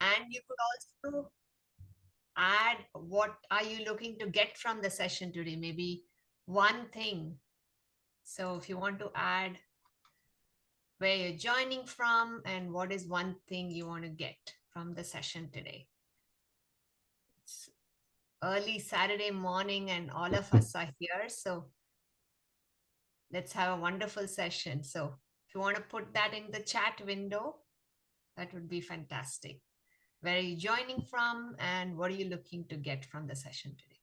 And you could also add what are you looking to get from the session today, maybe one thing. So if you want to add where you're joining from and what is one thing you want to get from the session today. It's early Saturday morning and all of us are here, so let's have a wonderful session. So if you want to put that in the chat window, that would be fantastic. Where are you joining from and what are you looking to get from the session today?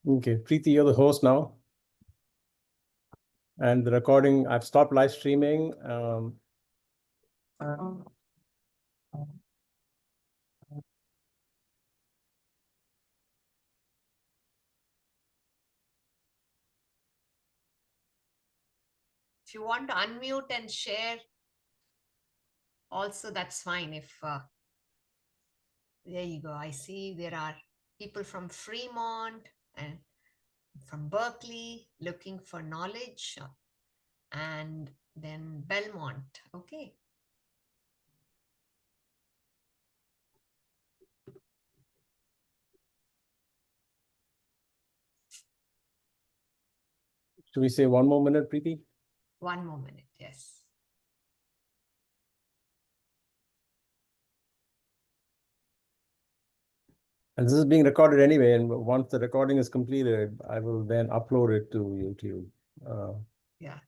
Okay, Preethy, you're the host now. And the recording, I've stopped live streaming. If you want to unmute and share, also that's fine. If there you go. I see there are people from Fremont and from Berkeley looking for knowledge, and then Belmont. Okay. Should we say one more minute, Preethy? 1 more minute, yes. And this is being recorded anyway, and once the recording is completed, I will then upload it to YouTube. Yeah.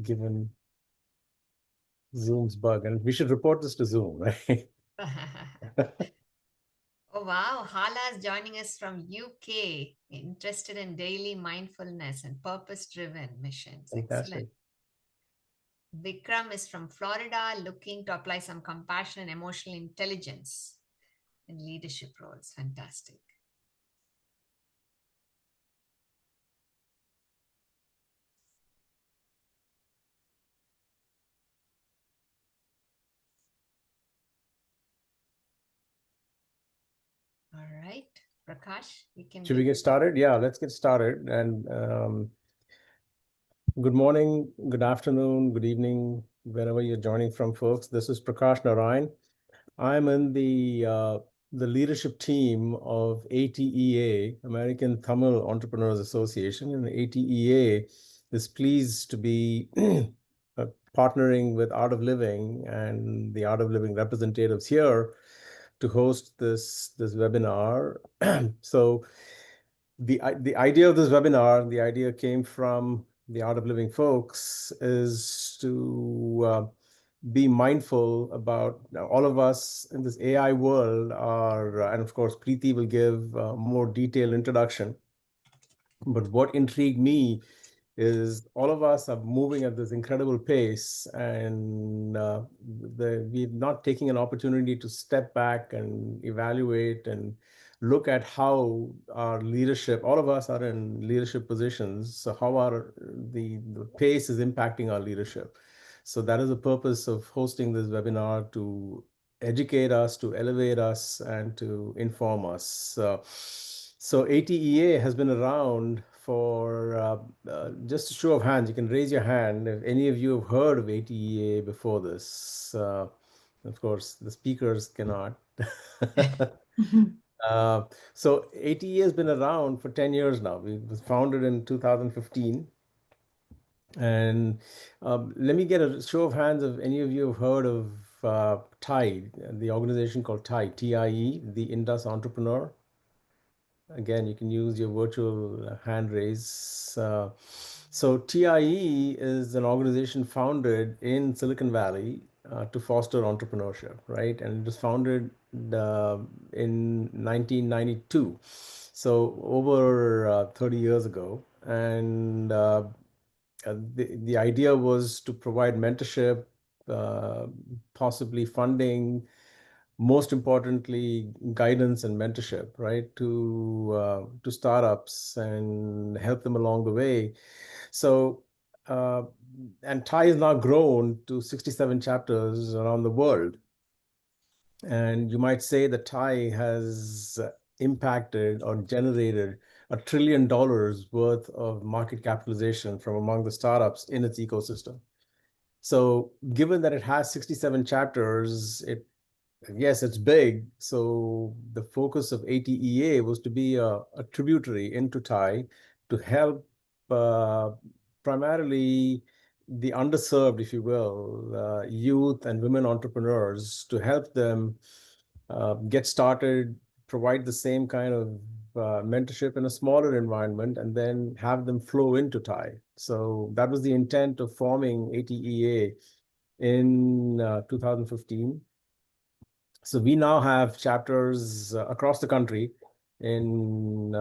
Given Zoom's bug, and we should report this to Zoom, right? Oh, wow. Hala is joining us from UK, interested in daily mindfulness and purpose-driven missions. Fantastic. Excellent. Vikram is from Florida, looking to apply some compassion and emotional intelligence in leadership roles. Fantastic. All right, Prakash, we can. Should we get started? Yeah, let's get started. And good morning, good afternoon, good evening, wherever you're joining from, folks. This is Prakash Naren. I'm in the leadership team of ATEA, American Tamil Entrepreneurs Association, and ATEA is pleased to be partnering with Art of Living and the Art of Living representatives here to host this webinar. So the idea of this webinar, the idea came from the Art of Living folks, is to be mindful about all of us in this AI world are, and of course, Preethy will give a more detailed introduction. But what intrigued me is all of us are moving at this incredible pace, and we're not taking an opportunity to step back and evaluate and look at how our leadership, all of us are in leadership positions, so how the pace is impacting our leadership. So that is the purpose of hosting this webinar, to educate us, to elevate us, and to inform us. So ATEA has been around for, just a show of hands, you can raise your hand if any of you have heard of ATEA before this. Of course, the speakers cannot. So ATEA has been around for 10 years now. It was founded in 2015. And let me get a show of hands if any of you have heard of TIE, the organization called TIE, TIE, the Indus Entrepreneur. Again, you can use your virtual hand raise. So TIE is an organization founded in Silicon Valley to foster entrepreneurship, right? And it was founded in 1992, so over 30 years ago. And the idea was to provide mentorship, possibly funding, most importantly, guidance and mentorship, right, to startups and help them along the way. So, and TIE has now grown to 67 chapters around the world. And you might say that TIE has impacted or generated $1 trillion worth of market capitalization from among the startups in its ecosystem. So given that it has 67 chapters, yes, it's big. So the focus of ATEA was to be a tributary into TIE to help primarily the underserved, if you will, youth and women entrepreneurs, to help them get started, provide the same kind of mentorship in a smaller environment, and then have them flow into TIE. So that was the intent of forming ATEA in 2015. So we now have chapters across the country in,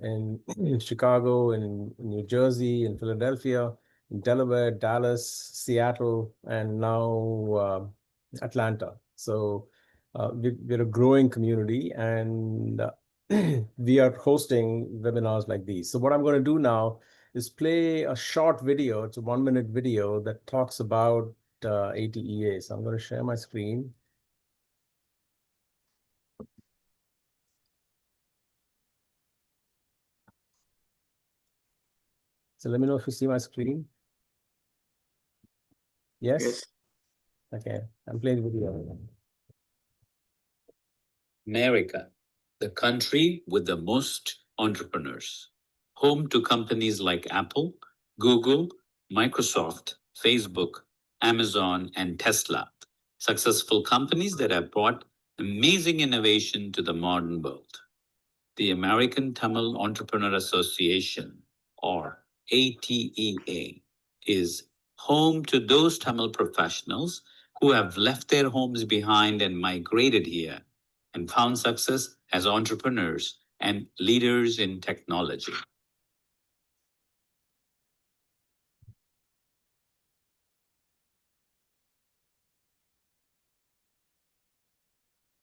in Chicago, in New Jersey, in Philadelphia, in Delaware, Dallas, Seattle, and now Atlanta. So we're a growing community, and we are hosting webinars like these. So what I'm going to do now is play a short video. It's a 1-minute video that talks about ATEA. So I'm going to share my screen. So let me know if you see my screen. Yes? Yes. Okay, I'm playing video. America, the country with the most entrepreneurs, home to companies like Apple, Google, Microsoft, Facebook, Amazon, and Tesla. Successful companies that have brought amazing innovation to the modern world. The American Tamil Entrepreneur Association, or ATEA, is home to those Tamil professionals who have left their homes behind and migrated here and found success as entrepreneurs and leaders in technology.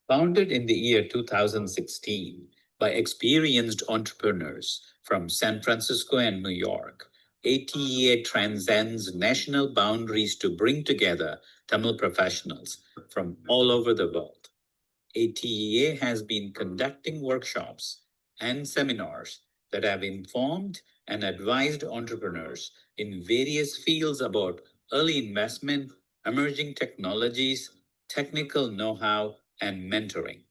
Founded in the year 2016 by experienced entrepreneurs from San Francisco and New York, ATEA transcends national boundaries to bring together Tamil professionals from all over the world. ATEA has been conducting workshops and seminars that have informed and advised entrepreneurs in various fields about early investment, emerging technologies, technical know-how, and mentoring.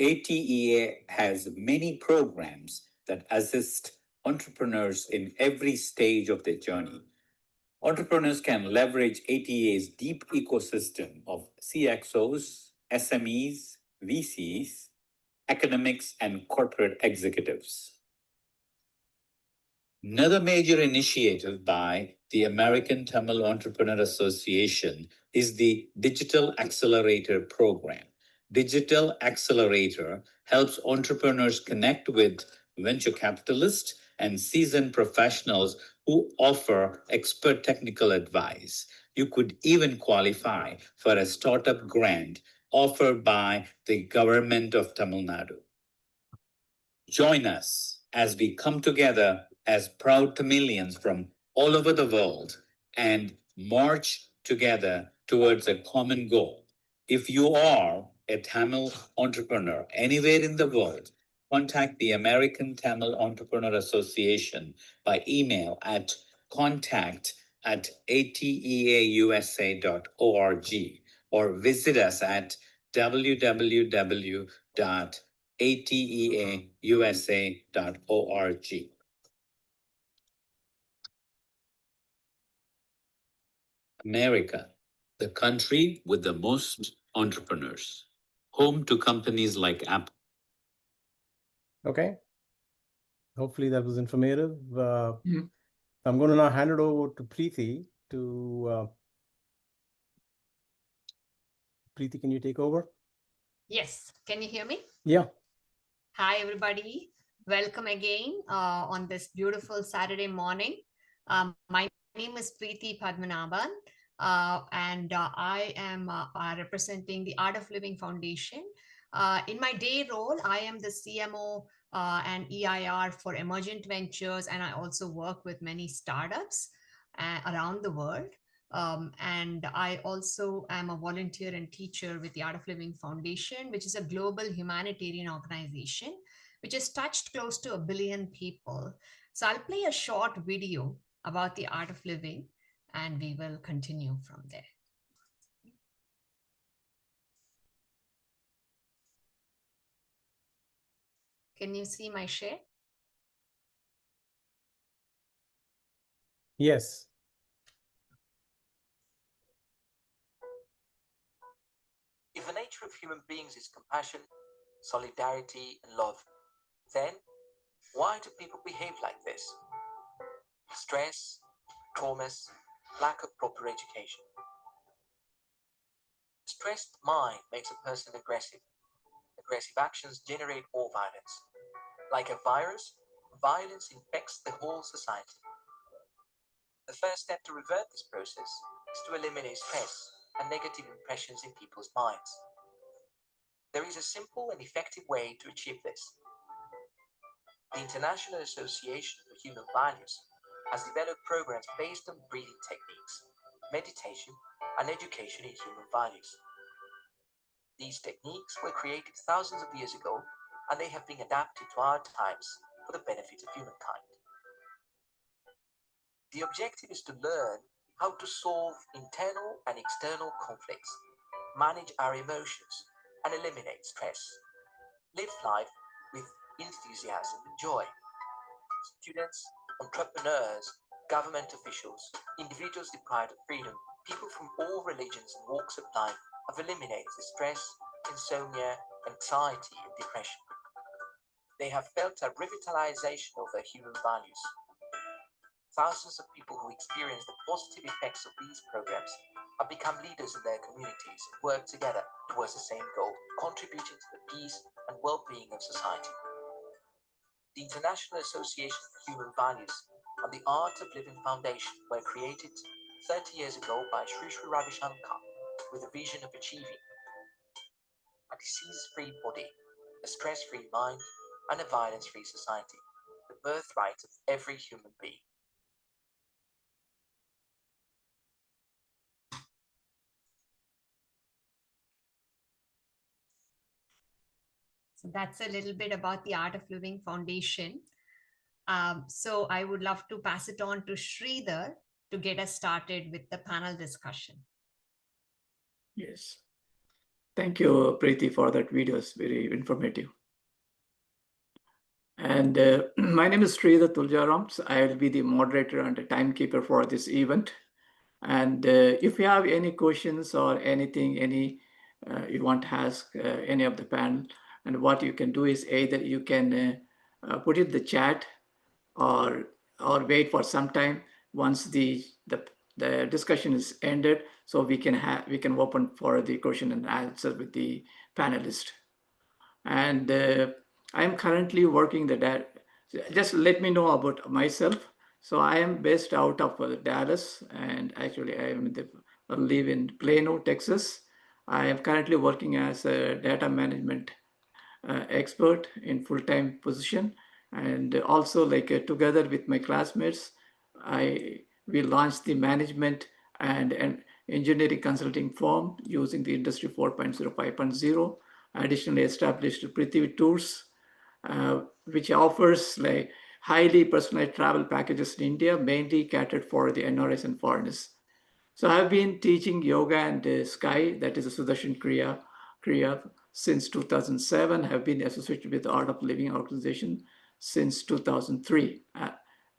ATEA has many programs that assist entrepreneurs in every stage of their journey. Entrepreneurs can leverage ATEA's deep ecosystem of CXOs, SMEs, VCs, academics, and corporate executives. Another major initiative by the American Tamil Entrepreneur Association is the Digital Accelerator Program. Digital Accelerator helps entrepreneurs connect with venture capitalists and seasoned professionals who offer expert technical advice. You could even qualify for a startup grant offered by the government of Tamil Nadu. Join us as we come together as proud Tamilians from all over the world and march together towards a common goal. If you are a Tamil entrepreneur anywhere in the world, contact the American Tamil Entrepreneur Association by email at contact@ateausa.org or visit us at www.ateausa.org. America, the country with the most entrepreneurs, home to companies like Apple. Okay. Hopefully that was informative. I'm going to now hand it over to Preethy to Preethy, can you take over? Yes. Can you hear me? Yeah. Hi, everybody. Welcome again on this beautiful Saturday morning. My name is Preethy Padmanabhan, and I am representing the Art of Living Foundation. In my day role, I am the CMO and EIR for emergent ventures, and I also work with many startups around the world. And I also am a volunteer and teacher with the Art of Living Foundation, which is a global humanitarian organization. which has touched close to 1 billion people. So I'll play a short video about the art of living and we will continue from there. Can you see my share? Yes. If the nature of human beings is compassion, solidarity, and love, then why do people behave like this? Stress, traumas, lack of proper education. A stressed mind makes a person aggressive. Aggressive actions generate more violence. Like a virus, violence infects the whole society. The first step to revert this process is to eliminate stress and negative impressions in people's minds. There is a simple and effective way to achieve this. The International Association for Human Values has developed programs based on breathing techniques, meditation, and education in human values. These techniques were created thousands of years ago, and they have been adapted to our times for the benefit of humankind. The objective is to learn how to solve internal and external conflicts, manage our emotions, and eliminate stress. Live life with enthusiasm and joy. Students, entrepreneurs, government officials, individuals deprived of freedom, people from all religions and walks of life have eliminated the stress, insomnia, anxiety, and depression. They have felt a revitalization of their human values. Thousands of people who experience the positive effects of these programs have become leaders in their communities and work together towards the same goal, contributing to the peace and well-being of society. The International Association for Human Values and the Art of Living Foundation were created 30 years ago by Shreedhar Shankar with a vision of achieving a disease-free body, a stress-free mind, and a violence-free society, the birthright of every human being. So that's a little bit about the Art of Living Foundation. So I would love to pass it on to Shreedhar to get us started with the panel discussion. Yes. Thank you, Preethy, for that video. It's very informative. And my name is Shreedhar Thuljaram. So I will be the moderator and the timekeeper for this event. And if you have any questions or anything, you want to ask any of the panel, and what you can do is either you can put it in the chat or wait for some time once the discussion is ended, so we can open for the question and answer with the panelist. And I am currently working just let me know about myself. So I am based out of Dallas, and actually I live in Plano, Texas. I am currently working as a data management expert in full-time position, and also together with my classmates, we launched the management and engineering consulting firm using the Industry 4.0, 5.0. Additionally, established Preethy Tours, which offers highly personalized travel packages in India, mainly catered for the NRIs and foreigners. So I've been teaching yoga and Sky, that is a Sudarshan Kriya, since 2007. Have been associated with the Art of Living organization since 2003.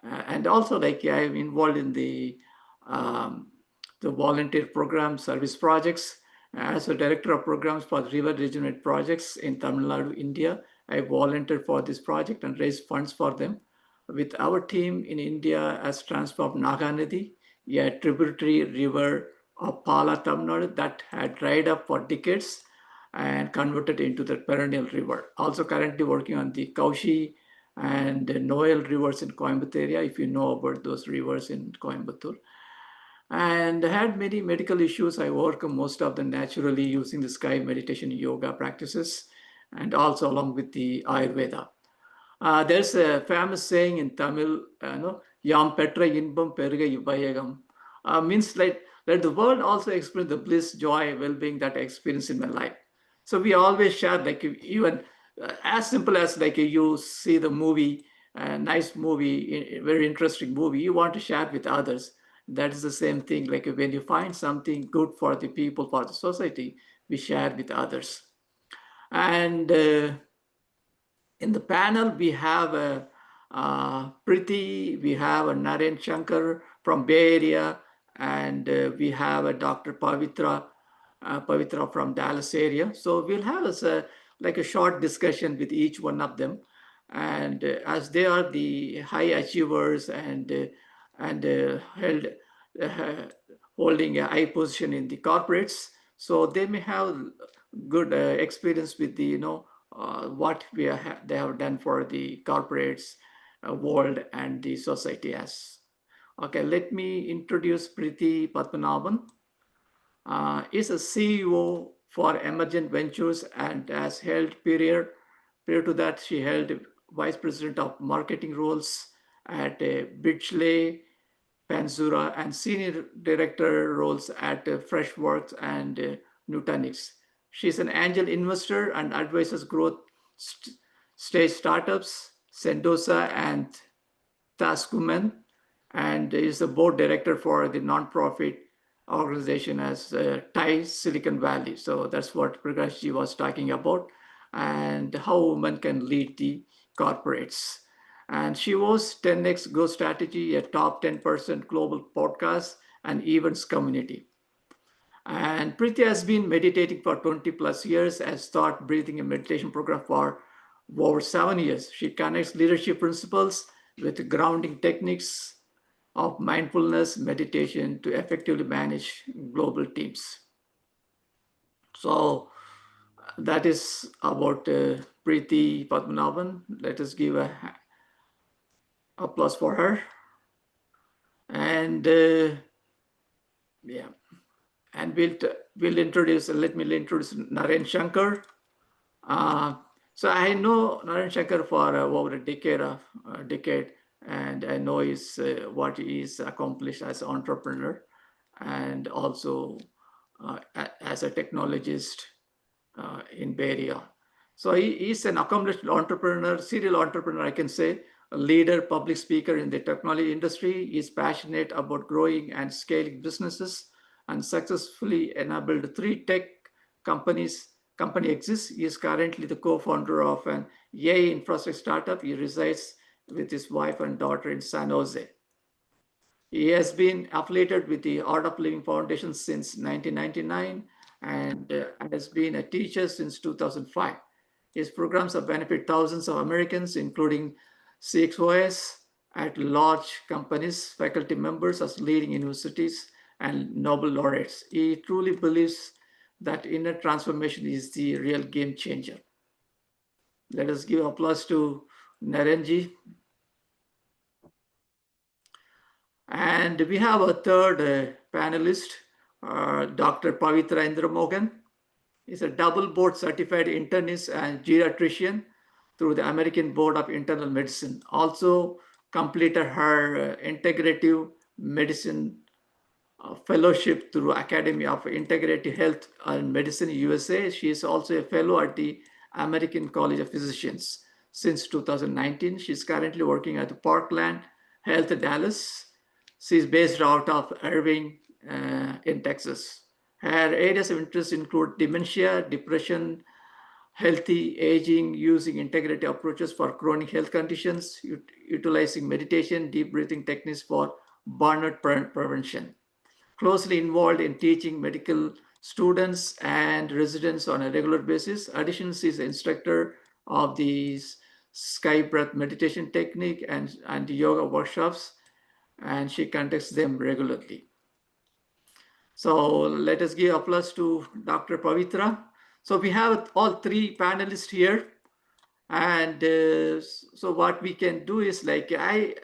And also I'm involved in the volunteer program service projects. As a director of programs for the river regenerate projects in Tamil Nadu, India, I volunteered for this project and raised funds for them. With our team in India has transformed Naganadi, a tributary river of Pala, Tamil Nadu, that had dried up for decades and converted into the perennial river. Also currently working on the Kaushi and the Noel rivers in Coimbatore area, if you know about those rivers in Coimbatore. And I had many medical issues. I overcome most of them naturally using the Sky meditation yoga practices, and also along with the Ayurveda. There's a famous saying in Tamil, Yam Petra Inbam Perga Ibayagam, means let the world also experience the bliss, joy, well-being that I experienced in my life. So we always share, even as simple as like you see the movie, a nice movie, a very interesting movie, you want to share it with others. That is the same thing. Like when you find something good for the people, for the society, we share with others. And in the panel, we have Preethy, we have a Naren Shankar from Bay Area, and we have a Dr. Pavithra from Dallas area. So we'll have like a short discussion with each one of them. And as they are the high achievers and holding a high position in the corporates, so they may have good experience with the what they have done for the corporates world and the society as. Okay, let me introduce Preethy Padmanabhan. Is a CEO for Emergent Ventures and has held prior to that she held vice president of marketing roles at Bridgeley, Panzura, and senior director roles at Freshworks and Nutanix. She's an angel investor and advises growth stage startups, Sendoza and Taskuman, and is the board director for the nonprofit organization as Thai Silicon Valley. So that's what Prakashji was talking about, and how women can lead the corporates. And she was 10x Go Strategy, a top 10% global podcast and events community. And Preethy has been meditating for 20 plus years, has taught breathing and meditation program for over 7 years. She connects leadership principles with grounding techniques of mindfulness meditation to effectively manage global teams. So that is about Preethy Padmanabhan. Let us give a applause for her. And yeah, and we'll introduce. Let me introduce Naren Shankar. So I know Naren Shankar for over a decade, and I know what he's accomplished as an entrepreneur, and also as a technologist in Bay Area. So he's an accomplished entrepreneur, serial entrepreneur, I can say, a leader, public speaker in the technology industry. He's passionate about growing and scaling businesses and successfully enabled 3 tech company exists. He is currently the co-founder of an AI infrastructure startup. He resides with his wife and daughter in San Jose. He has been affiliated with the Art of Living Foundation since 1999 and has been a teacher since 2005. His programs have benefited thousands of Americans, including CXOS at large companies, faculty members as leading universities, and Nobel laureates. He truly believes that inner transformation is the real game changer. Let us give applause to Narenji. And we have a third panelist, Dr. Pavithra Indramohan. He's a double board certified internist and geriatrician through the American Board of Internal Medicine. Also completed her integrative medicine fellowship through Academy of Integrative Health and Medicine USA. She is also a fellow at the American College of Physicians since 2019. She's currently working at the Parkland Health Dallas. She's based out of Irving in Texas. Her areas of interest include dementia, depression, healthy aging, using integrative approaches for chronic health conditions, utilizing meditation, deep breathing techniques for burnout prevention. Closely involved in teaching medical students and residents on a regular basis. Additionally, she is an instructor of the sky breath meditation technique and yoga workshops, and she conducts them regularly. So let us give applause to Dr. Pavithra. So we have all 3 panelists here. And so what we can do is like, I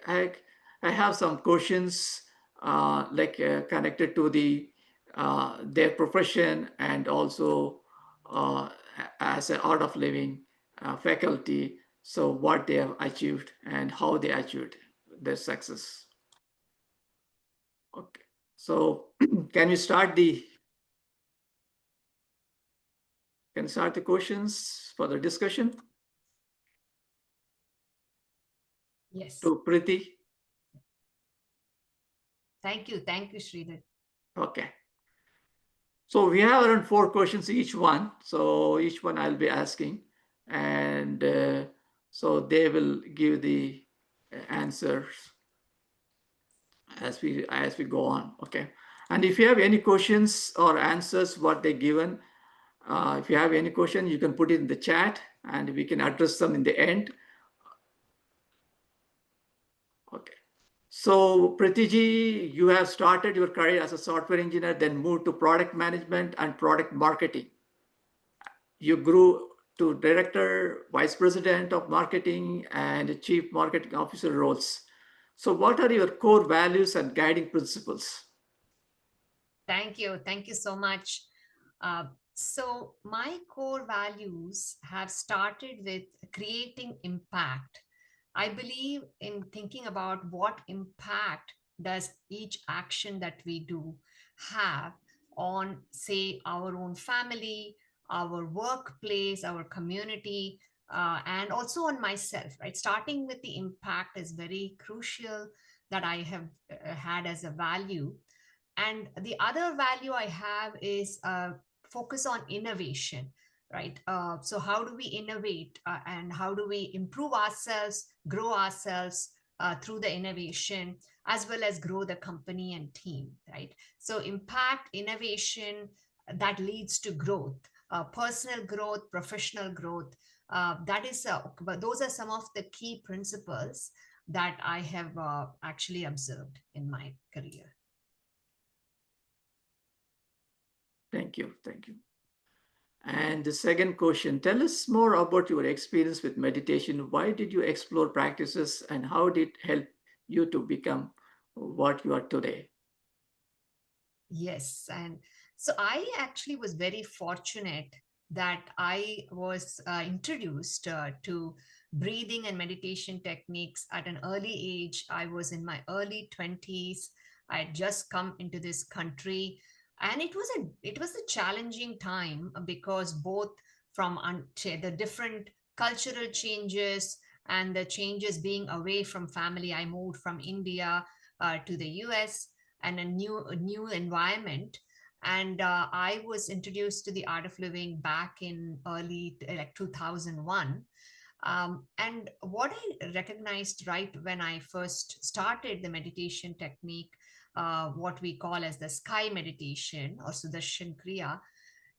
have some questions connected to their profession and also as an Art of Living faculty. So what they have achieved and how they achieved their success. Okay, so can we start the questions for the discussion? Yes. to Preethy? Thank you, Shreedhar. Okay. So we have around 4 questions each one. So each one I'll be asking, and so they will give the answers as we go on. Okay. And if you have any questions or answers what they given, if you have any question, you can put it in the chat, and we can address them in the end. Okay. So Preethy, you have started your career as a software engineer, then moved to product management and product marketing. You grew to director, vice president of marketing, and chief marketing officer roles. So what are your core values and guiding principles? Thank you. Thank you so much. So my core values have started with creating impact. I believe in thinking about what impact does each action that we do have on, say, our own family, our workplace, our community, and also on myself, right? Starting with the impact is very crucial that I have had as a value. And the other value I have is focus on innovation, right? So how do we innovate, and how do we improve ourselves, grow ourselves through the innovation, as well as grow the company and team, right? So impact, innovation, that leads to growth, personal growth, professional growth. That is those are some of the key principles that I have actually observed in my career. Thank you. Thank you. And the second question, tell us more about your experience with meditation. Why did you explore practices and how did it help you to become what you are today? Yes. And so I actually was very fortunate that I was introduced to breathing and meditation techniques at an early age. I was in my early 20s. I had just come into this country, and it was a challenging time because both from the different cultural changes and the changes being away from family. I moved from India to the US, and a new environment. And I was introduced to the art of living back in early like 2001. And what I recognized right when I first started the meditation technique, what we call as the sky meditation or Sudarshan Kriya,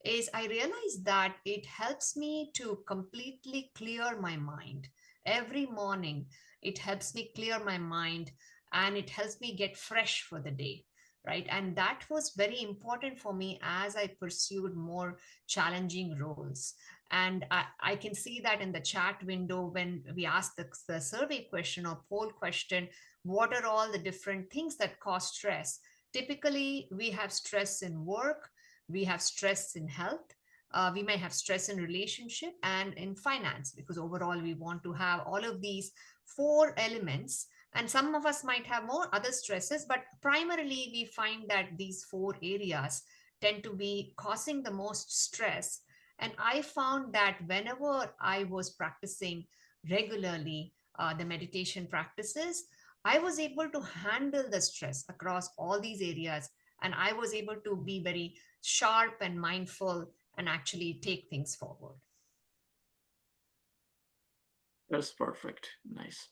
is I realized that it helps me to completely clear my mind. Every morning, it helps me clear my mind, and it helps me get fresh for the day, right? And that was very important for me as I pursued more challenging roles. And I can see that in the chat window when we asked the survey question or poll question, what are all the different things that cause stress? Typically, we have stress in work, we have stress in health, we may have stress in relationship and in finance, because overall we want to have all of these four elements. And some of us might have more other stresses, but primarily we find that these four areas tend to be causing the most stress. And I found that whenever I was practicing regularly the meditation practices, I was able to handle the stress across all these areas, and I was able to be very sharp and mindful and actually take things forward. That's perfect. Nice.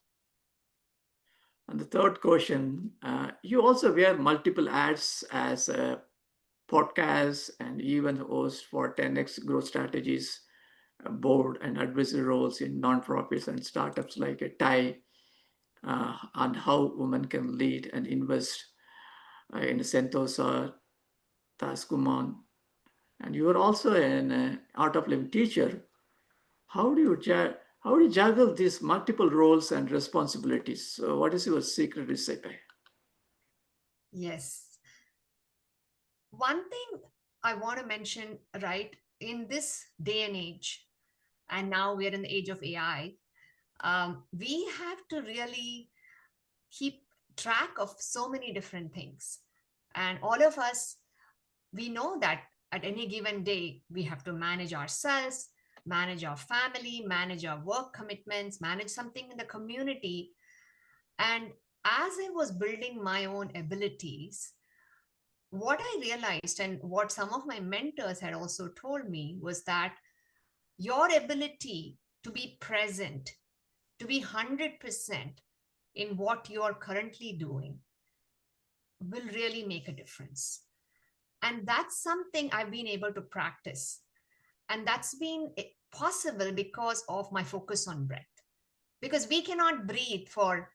And the third question, you also wear multiple ads as a podcast and even host for 10x growth strategies, board and advisory roles in nonprofits and startups like a TIE, on how women can lead and invest in Sentosa, Taskuman. And you are also an art of living teacher. How do you juggle these multiple roles and responsibilities? So what is your secret recipe? Yes. One thing I want to mention, right, in this day and age, and now we're in the age of AI, we have to really keep track of so many different things. And all of us, we know that at any given day, we have to manage ourselves, manage our family, manage our work commitments, manage something in the community. And as I was building my own abilities, what I realized and what some of my mentors had also told me was that your ability to be present, to be 100% in what you're currently doing, will really make a difference. And that's something I've been able to practice. And that's been possible because of my focus on breath. Because we cannot breathe for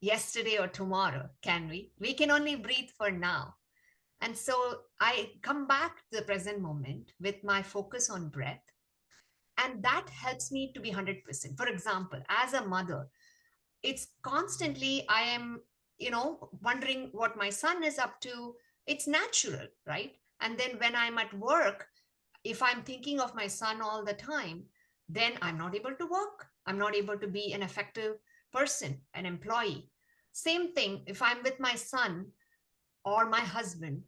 yesterday or tomorrow, can we? We can only breathe for now. And so I come back to the present moment with my focus on breath. And that helps me to be 100%. For example, as a mother, it's constantly, I am, wondering what my son is up to. It's natural, right? And then when I'm at work, if I'm thinking of my son all the time, then I'm not able to work. I'm not able to be an effective person, an employee. Same thing, if I'm with my son or my husband,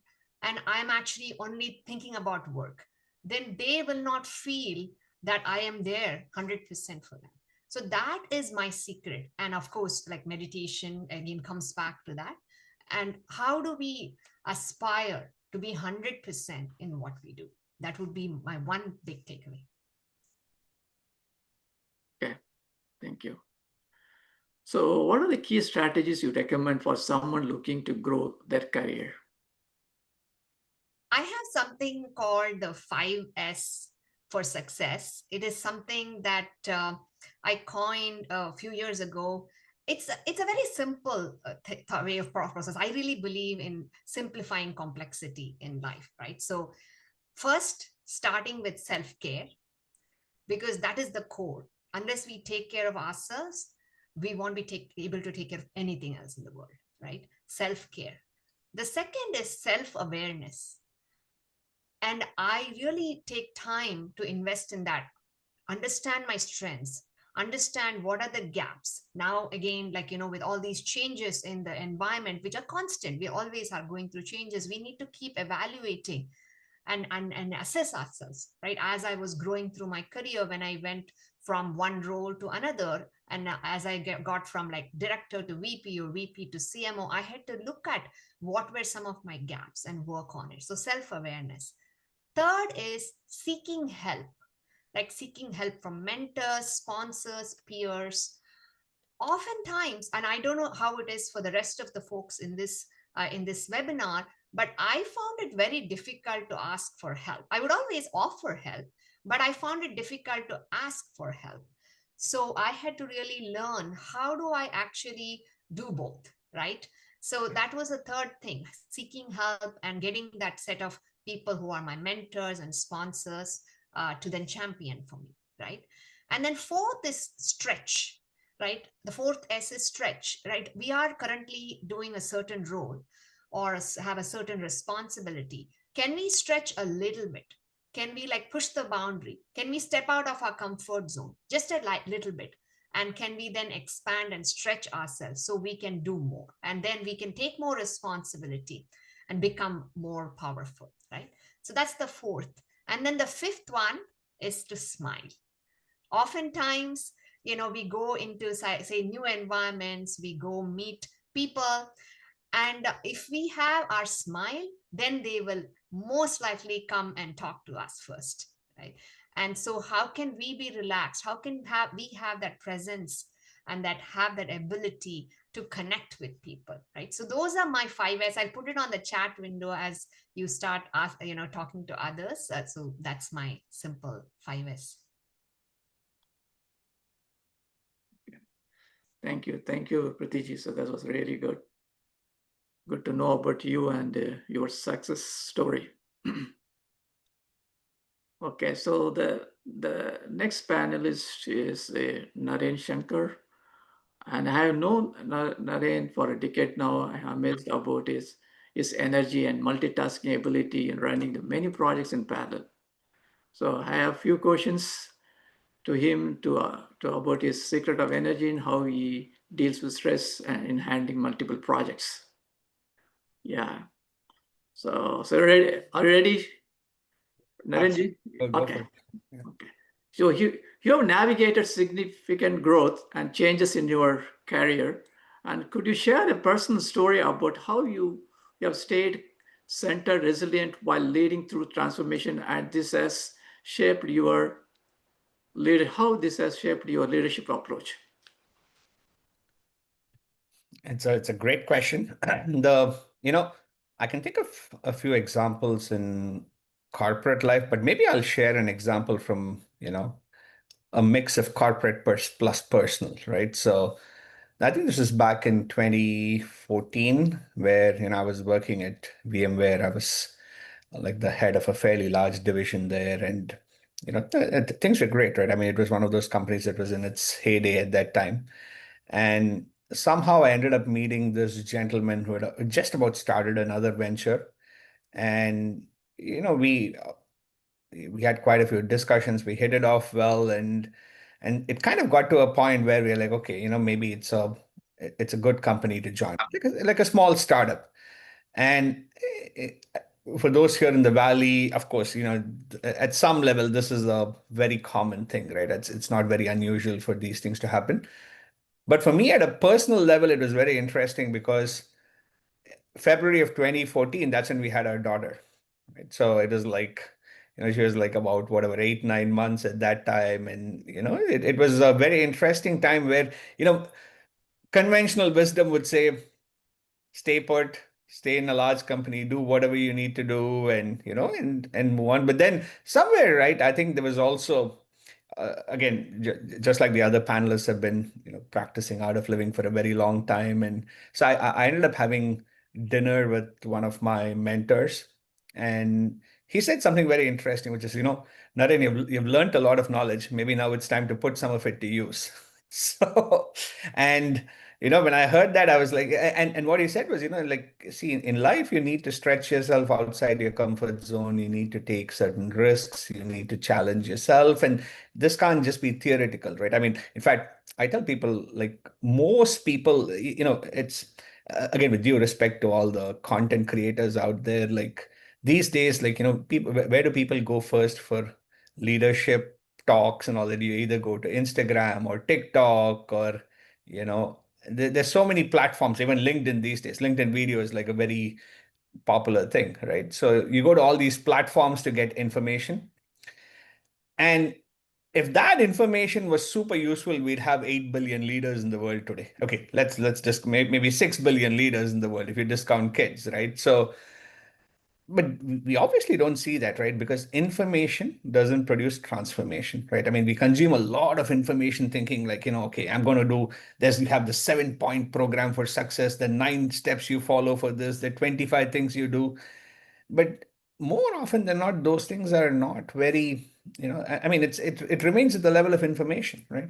and I'm actually only thinking about work, then they will not feel that I am there 100% for them. So that is my secret. And of course, like meditation again comes back to that. And how do we aspire to be 100% in what we do? That would be my one big takeaway. Okay, thank you. So what are the key strategies you recommend for someone looking to grow their career? I have something called the 5S for success. It is something that I coined a few years ago. It's a very simple way of process. I really believe in simplifying complexity in life, right? So first, starting with self-care, because that is the core. Unless we take care of ourselves, we won't be able to take care of anything else in the world, right? Self-care. The second is self-awareness. And I really take time to invest in that, understand my strengths, understand what are the gaps. Now, again, like, with all these changes in the environment, which are constant, we always are going through changes. We need to keep evaluating and assess ourselves, right? As I was growing through my career, when I went from one role to another, and as I got from like director to VP or VP to CMO, I had to look at what were some of my gaps and work on it. So self-awareness. Third is seeking help, like seeking help from mentors, sponsors, peers. Oftentimes, and I don't know how it is for the rest of the folks in this webinar, but I found it very difficult to ask for help. I would always offer help, but I found it difficult to ask for help. So I had to really learn, how do I actually do both, right? So that was the third thing, seeking help and getting that set of people who are my mentors and sponsors to then champion for me, right? And then fourth is stretch, right? The fourth S is stretch, right? We are currently doing a certain role or have a certain responsibility. Can we stretch a little bit? Can we like push the boundary? Can we step out of our comfort zone just a little bit? And can we then expand and stretch ourselves so we can do more? And then we can take more responsibility and become more powerful, right? So that's the fourth. And then the fifth one is to smile. Oftentimes, we go into, say, new environments, we go meet people, and if we have our smile, then they will most likely come and talk to us first, right? And so how can we be relaxed? How can we have that presence and have that ability to connect with people, right? So those are my 5S. I'll put it on the chat window as you start talking to others. So that's my simple 5S. Thank you, Preethy. So that was really good. Good to know about you and your success story. Okay, so the next panelist is Naren Shankar. And I have known Naren for a decade now. I'm amazed about his energy and multitasking ability in running the many projects in parallel. So I have a few questions to him to about his secret of energy and how he deals with stress and in handling multiple projects. Yeah. So are you ready, Narenji? Okay. Yeah. Okay. So you have navigated significant growth and changes in your career, And could you share a personal story about how you have stayed centered, resilient while leading through transformation, and this has shaped your how this has shaped your leadership approach? It's a great question. The I can think of a few examples in corporate life, but maybe I'll share an example from a mix of corporate plus personal, right? So I think this is back in 2014, where I was working at VMware. I was like the head of a fairly large division there, and things were great, right? I mean, it was one of those companies that was in its heyday at that time. And somehow I ended up meeting this gentleman who had just about started another venture. And, we had quite a few discussions. We hit it off well. And it kind of got to a point where we were like, okay, maybe it's a good company to join, like a small startup. And for those here in the Valley, of course, at some level, this is a very common thing, right? It's not very unusual for these things to happen. But for me, at a personal level, it was very interesting because February of 2014, that's when we had our daughter, right? So it was like, she was like about whatever, 8, 9 months at that time. And, it was a very interesting time where, conventional wisdom would say, stay put, stay in a large company, do whatever you need to do, and, and move on. But then somewhere, right, I think there was also again, just like the other panelists have been, practicing art of living for a very long time. And so I ended up having dinner with one of my mentors, and he said something very interesting, which is, Naren, you've learned a lot of knowledge. Maybe now it's time to put some of it to use. So, and when I heard that, I was like, and what he said was, like, see, in life, you need to stretch yourself outside your comfort zone. You need to take certain risks. You need to challenge yourself. And this can't just be theoretical, right? I mean, in fact, I tell people, like, most people, it's again, with due respect to all the content creators out there, like these days, like, people, where do people go first for leadership talks and all that? You either go to Instagram or TikTok or, there's so many platforms, even LinkedIn these days. LinkedIn video is like a very popular thing, right? So you go to all these platforms to get information. And if that information was super useful, we'd have 8 billion leaders in the world today. Okay, let's just maybe 6 billion leaders in the world if you discount kids, right? So, but we obviously don't see that, right? Because information doesn't produce transformation, right? I mean, we consume a lot of information thinking like, okay, I'm going to do this. You have the 7-point program for success, the 9 steps you follow for this, the 25 things you do. But more often than not, those things are not very, I mean, it remains at the level of information, right?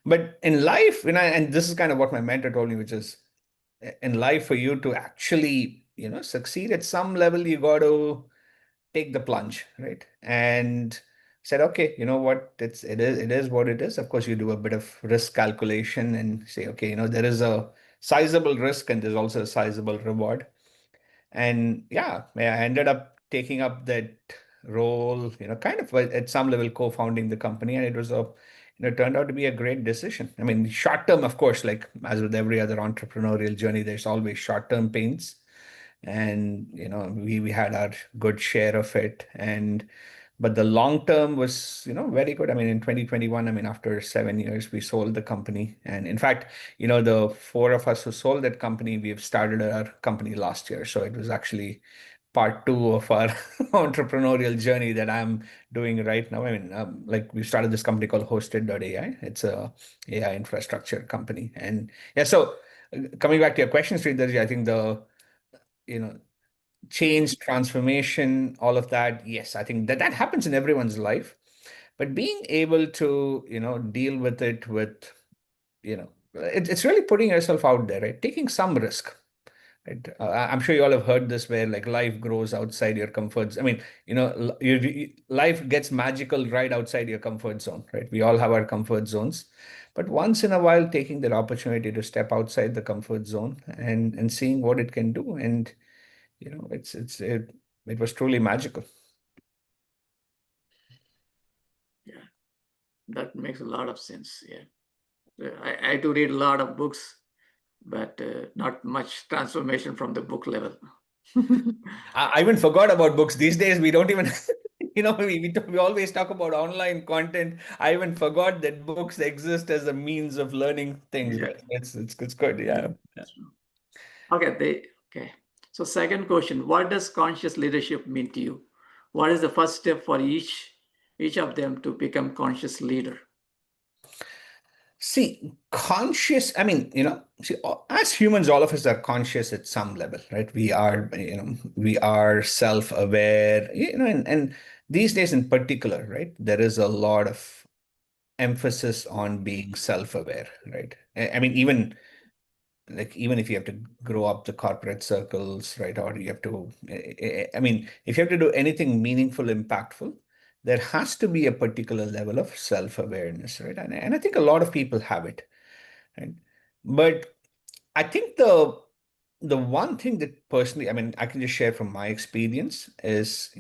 But in life, and this is kind of what my mentor told me, which is in life, for you to actually, succeed at some level, you got to take the plunge, right? And said, okay, you know what, it is what it is. Of course, you do a bit of risk calculation and say, okay, there is a sizable risk and there's also a sizable reward. And yeah, I ended up taking up that role, kind of at some level co-founding the company. And it was turned out to be a great decision. I mean, short term, of course, like as with every other entrepreneurial journey, there's always short-term pains. And, we had our good share of it. But the long term was, very good. I mean, in 2021, I mean, after 7 years, we sold the company. And in fact, the 4 of us who sold that company, we've started our company last year. So it was actually part 2 of our entrepreneurial journey that I'm doing right now. I mean, like we started this company called Hosted.ai. It's a AI infrastructure company. And yeah, so coming back to your question, Sridharji, I think you know, change, transformation, all of that. Yes, I think that happens in everyone's life. But being able to, deal with it with, it's really putting yourself out there, right? Taking some risk. Right? I'm sure you all have heard this where like life grows outside your comforts. I mean, life gets magical right outside your comfort zone, right? We all have our comfort zones, but once in a while, taking that opportunity to step outside the comfort zone and seeing what it can do, and it was truly magical. Yeah, that makes a lot of sense. Yeah. I do read a lot of books, but not much transformation from the book level. I even forgot about books. These days, we don't even, we always talk about online content. I even forgot that books exist as a means of learning things. Yeah. But it's good. Yeah. Okay. So second question, what does conscious leadership mean to you? What is the first step for each of them to become conscious leader? See, conscious, as humans, all of us are conscious at some level, right? We are self-aware, and these days in particular, right? There is a lot of emphasis on being self-aware, right? I mean, even if you have to grow up the corporate circles, right? Or you have to, if you have to do anything meaningful, impactful, there has to be a particular level of self-awareness, right? And I think a lot of people have it, right? But I think the one thing that personally, I can just share from my experience is,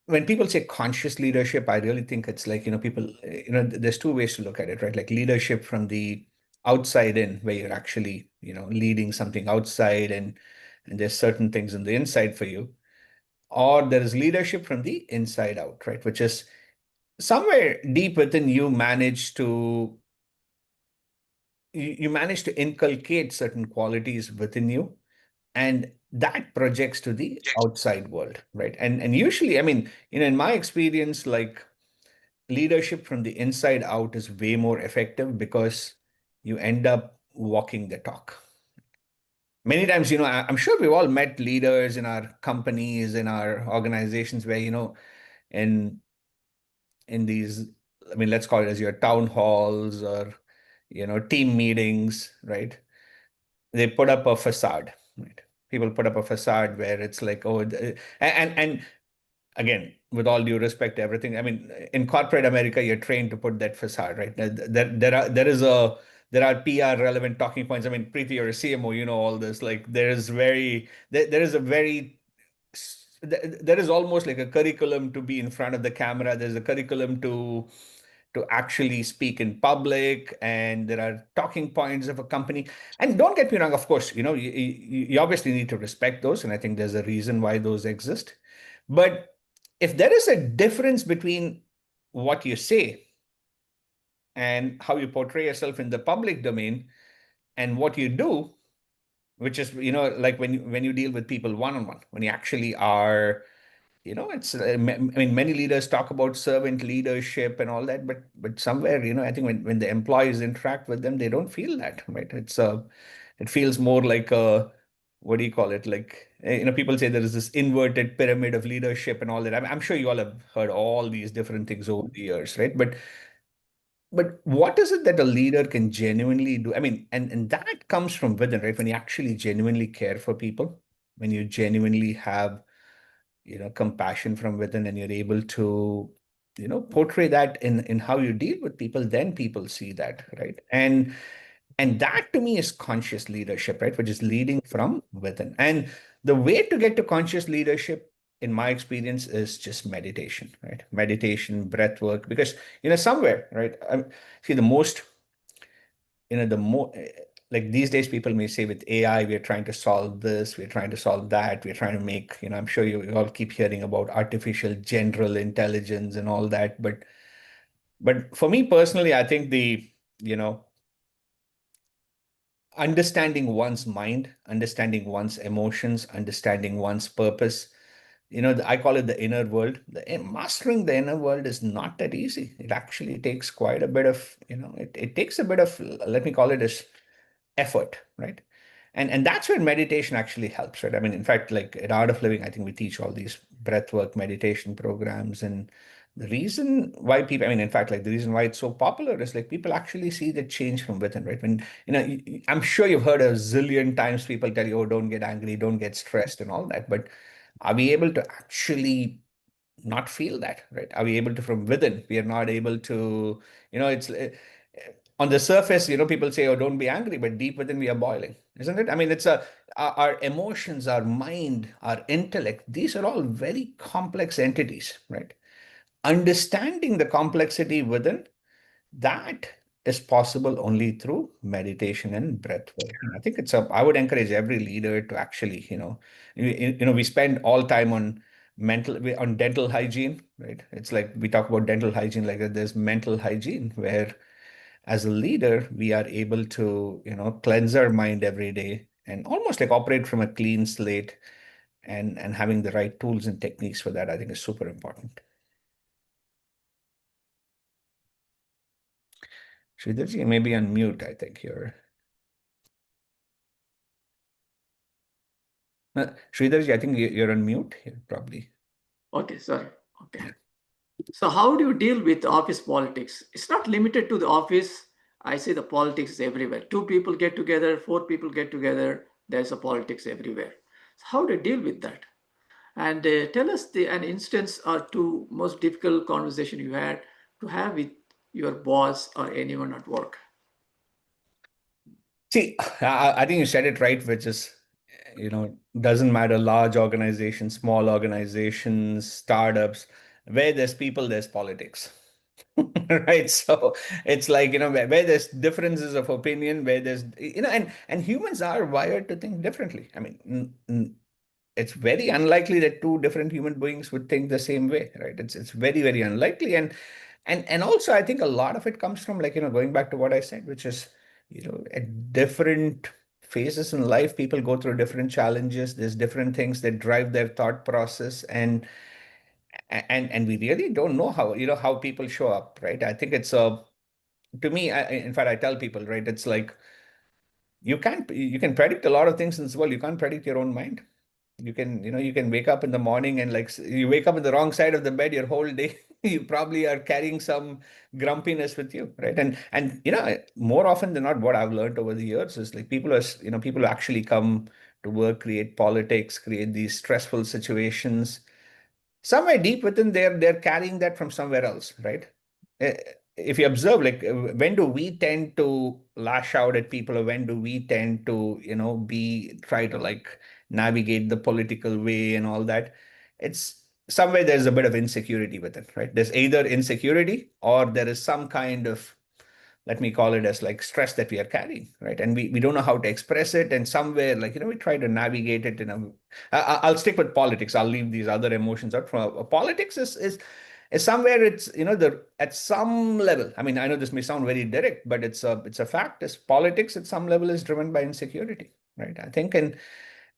when people say conscious leadership, I really think it's like, people, there's two ways to look at it, right? Like leadership from the outside in, where you're actually, leading something outside and there's certain things on the inside for you. Or there is leadership from the inside out, right? Which is somewhere deep within you manage to inculcate certain qualities within you, and that projects to the outside world, right? And usually, in my experience, like leadership from the inside out is way more effective because you end up walking the talk. Many times, I'm sure we've all met leaders in our companies, in our organizations where, in these, let's call it as your town halls or, team meetings, right? They put up a facade, right? People put up a facade where it's like, oh, and again, with all due respect to everything, in corporate America, you're trained to put that facade, right? There are PR relevant talking points. Preeti, you're a CMO, you know all this. Like there is a very there is almost like a curriculum to be in front of the camera. There's a curriculum to actually speak in public, and there are talking points of a company. And don't get me wrong, of course, you obviously need to respect those, and I think there's a reason why those exist. But if there is a difference between what you say and how you portray yourself in the public domain and what you do, which is, like when you deal with people one-on-one, when you actually are, it's many leaders talk about servant leadership and all that, but somewhere, I think when the employees interact with them, they don't feel that, right? It feels more like a, what do you call it? Like, people say there is this inverted pyramid of leadership and all that. I'm sure you all have heard all these different things over the years, right? But what is it that a leader can genuinely do? And that comes from within, right? When you actually genuinely care for people, when you genuinely have, compassion from within, and you're able to, portray that in how you deal with people, then people see that, right? And that to me is conscious leadership, right? Which is leading from within. And the way to get to conscious leadership, in my experience, is just meditation, right? Meditation, breath work, because, somewhere, right? See, the most, the more, like these days, people may say with AI, we're trying to solve this, we're trying to solve that, we're trying to make, I'm sure you all keep hearing about artificial general intelligence and all that. But for me personally, I think you know, understanding one's mind, understanding one's emotions, understanding one's purpose. I call it the inner world. Mastering the inner world is not that easy. It actually takes quite a bit of, it takes a bit of, let me call it as effort, right? And that's where meditation actually helps, right? In fact, like at Art of Living, I think we teach all these breathwork meditation programs. And the reason why people, in fact, like the reason why it's so popular is like people actually see the change from within, right? When, I'm sure you've heard a zillion times people tell you, oh, don't get angry, don't get stressed and all that. But are we able to actually not feel that, right? Are we able to from within? We are not able to, it's on the surface, people say, oh, don't be angry, but deep within we are boiling, isn't it? It's our emotions, our mind, our intellect, these are all very complex entities, right? Understanding the complexity within, that is possible only through meditation and breath work. And I think I would encourage every leader to actually, we spend all time on dental hygiene, right? It's like we talk about dental hygiene, like that there's mental hygiene where as a leader, we are able to, cleanse our mind every day and almost like operate from a clean slate, and having the right tools and techniques for that, I think is super important. Shreedharji, you may be on mute, I think you're. Shreedharji, I think you're on mute here, probably. Okay, sorry. Okay. So how do you deal with office politics? It's not limited to the office. I say the politics is everywhere. 2 people get together, 4 people get together. There's a politics everywhere. So how do you deal with that? And tell us an instance or 2 most difficult conversation you had to have with your boss or anyone at work. See, I think you said it right, which is, doesn't matter large organizations, small organizations, startups, where there's people, there's politics. Right. So it's like, where there's differences of opinion, where there's, and humans are wired to think differently. I mean, it's very unlikely that 2 different human beings would think the same way, right? It's very, very unlikely. And also I think a lot of it comes from, like, going back to what I said, which is, at different phases in life, people go through different challenges. There's different things that drive their thought process, and we really don't know how people show up, right? I think it's to me, in fact, I tell people, right, it's like you can predict a lot of things in this world. You can't predict your own mind. You can wake up in the morning and, like, you wake up in the wrong side of the bed your whole day. You probably are carrying some grumpiness with you, right? And more often than not, what I've learned over the years is, like, people actually come to work, create politics, create these stressful situations. Somewhere deep within there, they're carrying that from somewhere else, right? Eh, If you observe, like, when do we tend to lash out at people, or when do we tend to, try to, like, navigate the political way and all that? It's somewhere there's a bit of insecurity with it, right? There's either insecurity or there is some kind of, let me call it as, like, stress that we are carrying, right? And we don't know how to express it. And somewhere, like, we try to navigate it I'll stick with politics. I'll leave these other emotions out. From politics is somewhere, it's, at some level, I mean, I know this may sound very direct, but it's a fact, is politics at some level is driven by insecurity, right? I think.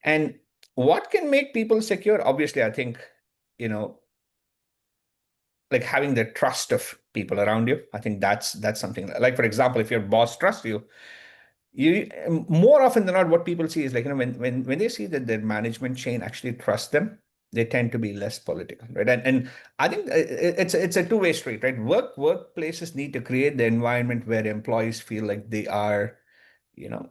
And what can make people secure? Obviously, I think, like, having the trust of people around you. I think that's something, like, for example, if your boss trusts you, more often than not, what people see is, like, when they see that their management chain actually trusts them, they tend to be less political, right? And I think it's a two-way street, right? Workplaces need to create the environment where employees feel like you know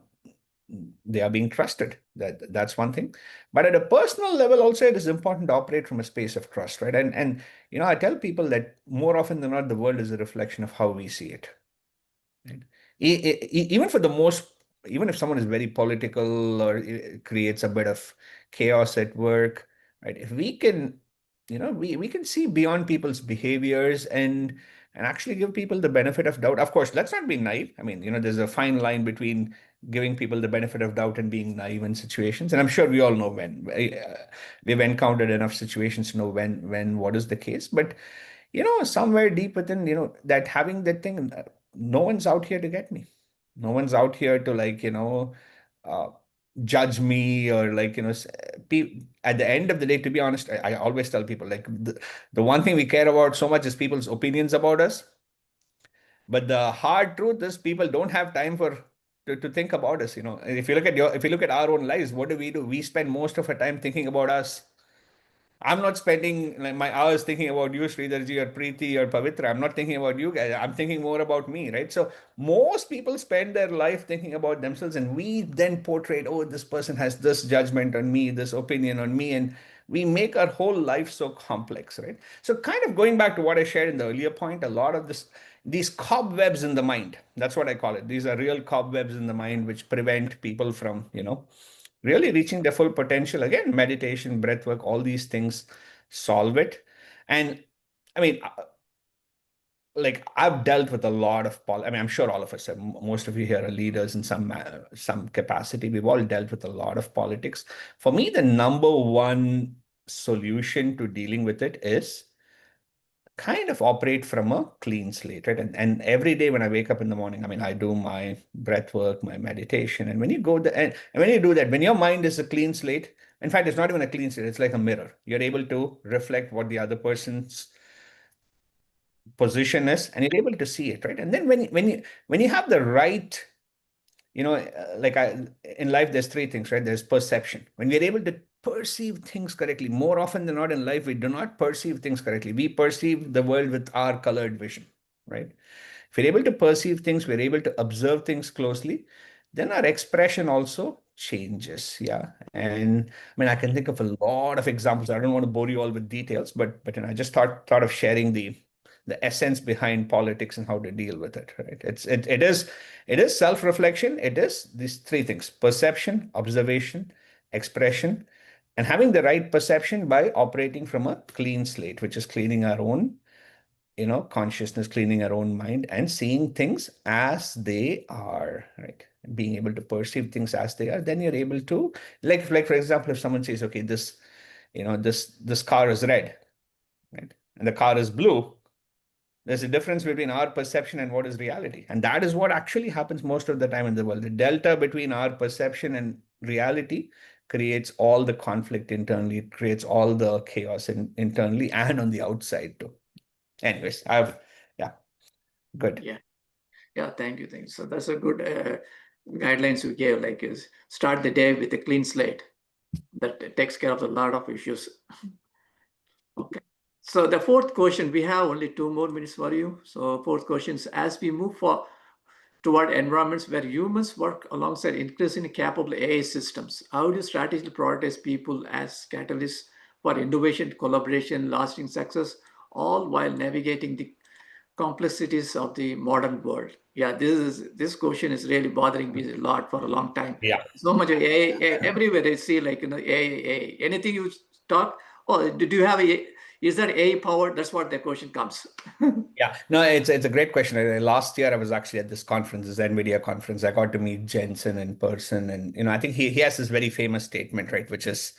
they are being trusted. That's one thing. But at a personal level also, it is important to operate from a space of trust, right? And I tell people that more often than not, the world is a reflection of how we see it, right? Even for the most, even if someone is very political, or creates a bit of chaos at work, right? If we can, we can see beyond people's behaviors, and actually give people the benefit of doubt. Of course, let's not be naive. I mean, there's a fine line between giving people the benefit of doubt and being naive in situations. And I'm sure we all know when we've encountered enough situations to know when what is the case. But somewhere deep within, that having that thing, no one's out here to get me. No one's out here to, like, uh, judge me, or, like, at the end of the day, to be honest, I always tell people, like, the one thing we care about so much is people's opinions about us. But the hard truth is, people don't have time to think about us. If you look at our own lives, what do? We spend most of our time thinking about us. I'm not spending, like, my hours thinking about you, Shreedharji, or Preethy, or Pavithra. I'm not thinking about you guys. I'm thinking more about me, right? So most people spend their life thinking about themselves, and we then portray, oh, this person has this judgment on me, this opinion on me, and we make our whole life so complex, right? So kind of going back to what I shared in the earlier point, a lot of these cobwebs in the mind, that's what I call it. These are real cobwebs in the mind which prevent people from, really reaching their full potential. Again, meditation, breath work, all these things solve it. And I mean, like I've dealt with a lot of I mean, I'm sure all of us have, most of you here are leaders in some capacity. We've all dealt with a lot of politics. For me, the number one solution to dealing with it is kind of operate from a clean slate, right? And every day when I wake up in the morning, I mean, I do my breath work, my meditation. And when you go and when you do that, when your mind is a clean slate, in fact, it's not even a clean slate, it's like a mirror. You're able to reflect what the other person's position is, and you're able to see it, right? And then when you have the right, like in life, there's three things, right? There's perception. When we're able to perceive things correctly, more often than not in life, we do not perceive things correctly. We perceive the world with our colored vision, right? If we're able to perceive things, we're able to observe things closely, then our expression also changes. Yeah. And I mean, I can think of a lot of examples. I don't want to bore you all with details, but I just thought of sharing the essence behind politics and how to deal with it, right? It is self-reflection. It is these three things: perception, observation, expression, and having the right perception by operating from a clean slate, which is cleaning our own consciousness, cleaning our own mind and seeing things as they are, right? Being able to perceive things as they are, then you're able to, like for example, if someone says, okay, this car is red, right? And the car is blue, there's a difference between our perception and what is reality. And that is what actually happens most of the time in the world. The delta between our perception and reality creates all the conflict internally, it creates all the chaos internally and on the outside too. Anyways, yeah, good. Yeah, thank you. So that's a good guidelines you gave, like is start the day with a clean slate. That takes care of a lot of issues. Okay. So the fourth question, we have only 2 more minutes for you. So fourth question is, as we move toward environments where humans work alongside increasingly capable AI systems, how do you strategically prioritize people as catalysts for innovation, collaboration, lasting success, all while navigating the complexities of the modern world? Yeah, this question is really bothering me a lot for a long time. Yeah. So much AI everywhere. I see like AI. Anything you talk, oh, do you have is that AI powered? That's what the question comes. Yeah, no, it's a great question. Last year I was actually at this conference, this NVIDIA conference. I got to meet Jensen in person, and I think he has this very famous statement, right, which is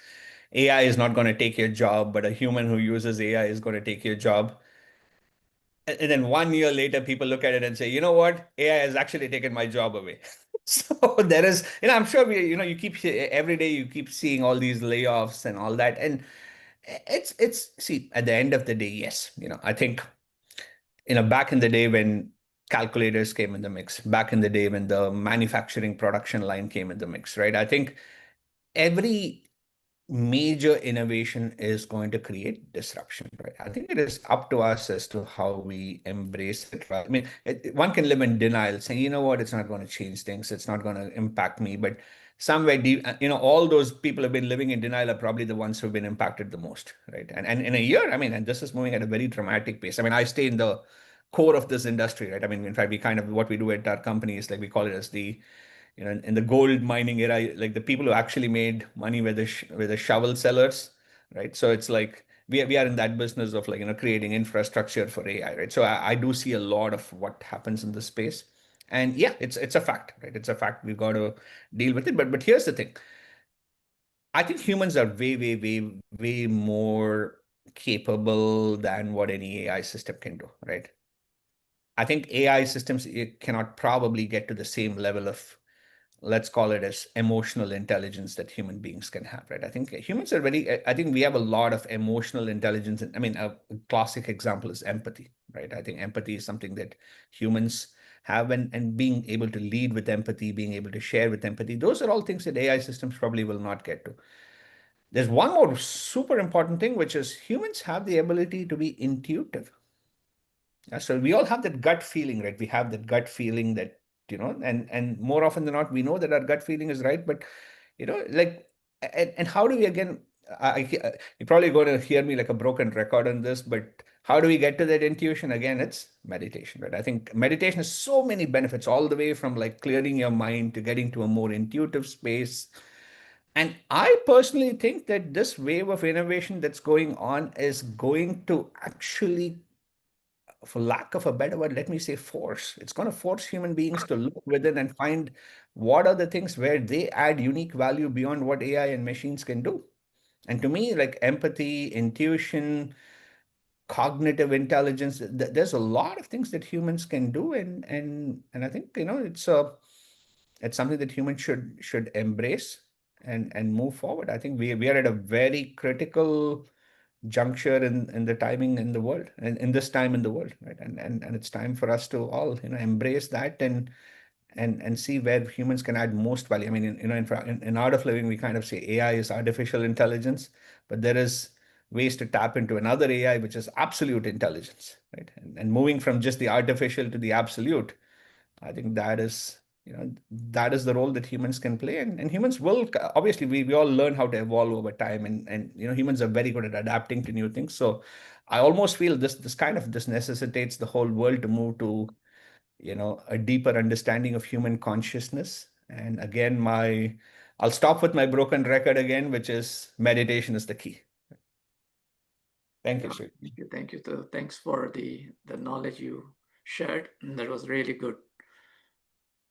AI is not going to take your job, but a human who uses AI is going to take your job. And then 1 year later, people look at it and say, you know what? AI has actually taken my job away. So there is, I'm sure you keep every day you keep seeing all these layoffs and all that. And see, at the end of the day, yes, I think, back in the day when calculators came in the mix, back in the day when the manufacturing production line came in the mix, right? I think every major innovation is going to create disruption, right? I think it is up to us as to how we embrace it, right? I mean, one can live in denial, saying, you know what, it's not going to change things, it's not going to impact me. But somewhere deep, all those people who have been living in denial are probably the ones who have been impacted the most, right? And in a year, I mean, and this is moving at a very dramatic pace. I mean, I stay in the core of this industry, right? I mean, in fact, what we do at our company is like we call it as the in the gold mining era, like the people who actually made money were the shovel sellers, right? So it's like we are in that business of like creating infrastructure for AI, right? So I do see a lot of what happens in the space, and yeah, it's a fact, right? It's a fact. We've got to deal with it. But here's the thing: I think humans are way, way, way, way more capable than what any AI system can do, right? I think AI systems cannot probably get to the same level of, let's call it as emotional intelligence that human beings can have, right? I think humans are I think we have a lot of emotional intelligence. And I mean, a classic example is empathy, right? I think empathy is something that humans have, and being able to lead with empathy, being able to share with empathy, those are all things that AI systems probably will not get to. There's one more super important thing, which is humans have the ability to be intuitive. Yeah, so we all have that gut feeling, right? We have that gut feeling that, and more often than not, we know that our gut feeling is right. But, like, and how do we, again, you're probably going to hear me like a broken record on this, but how do we get to that intuition? Again, it's meditation, right? I think meditation has so many benefits, all the way from like clearing your mind to getting to a more intuitive space. And I personally think that this wave of innovation that's going on is going to actually for lack of a better word, let me say force. It's going to force human beings to look within and find what are the things where they add unique value beyond what AI and machines can do. And to me, like empathy, intuition, cognitive intelligence, there's a lot of things that humans can do, and I think it's something that humans should embrace and move forward. I think we are at a very critical juncture in the timing in the world, and in this time in the world, right? And it's time for us to all embrace that and see where humans can add most value. I mean, in art of living, we kind of say AI is artificial intelligence, but there is ways to tap into another AI, which is absolute intelligence, right? And moving from just the artificial to the absolute, I think that is the role that humans can play, and humans will obviously we all learn how to evolve over time, and humans are very good at adapting to new things. So I almost feel this necessitates the whole world to move to a deeper understanding of human consciousness. And again, I'll stop with my broken record again, which is meditation is the key. Thank you, Sri. Thank you. Thanks for the knowledge you shared. That was really good.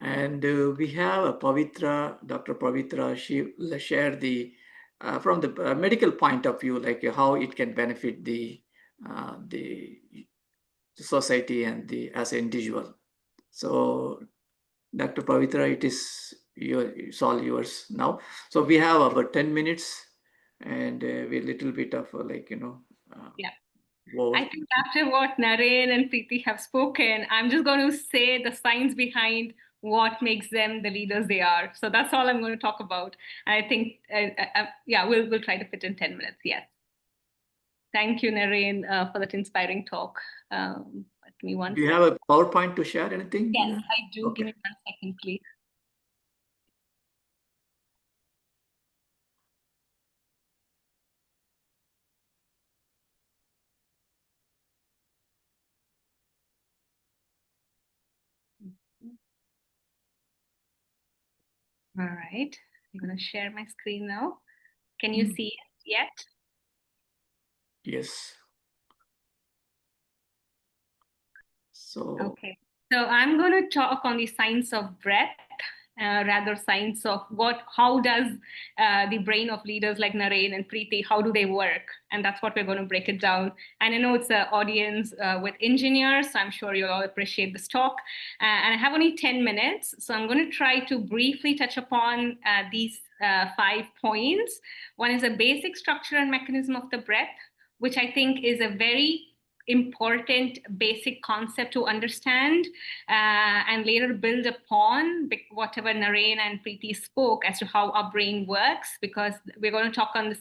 And we have a Pavithra, Dr. Pavithra. She will share the from the medical point of view, like how it can benefit the society and as an individual. So, Dr. Pavithra, it's all yours now. So we have about 10 minutes, and we a little bit of yeah. I think after what Naren and Preethy have spoken, I'm just going to say the science behind what makes them the leaders they are. So that's all I'm going to talk about. And I think, we'll try to fit in 10 minutes. Yes. Thank you, Naren, for that inspiring talk. Do you have a PowerPoint to share? Anything? Yes, I do. Okay. Give me 1 second, please. All right, I'm going to share my screen now. Can you see it yet? Yes. Okay, so I'm going to talk on the science of breath, rather science of how does the brain of leaders like Naren and Preethy, how do they work? And that's what we're going to break it down. And I know it's an audience with engineers, so I'm sure you'll all appreciate this talk. And I have only 10 minutes, so I'm going to try to briefly touch upon these 5 points. One is a basic structure and mechanism of the breath, which I think is a very important basic concept to understand and later build upon whatever Naren and Preethy spoke as to how our brain works, because we're going to talk on this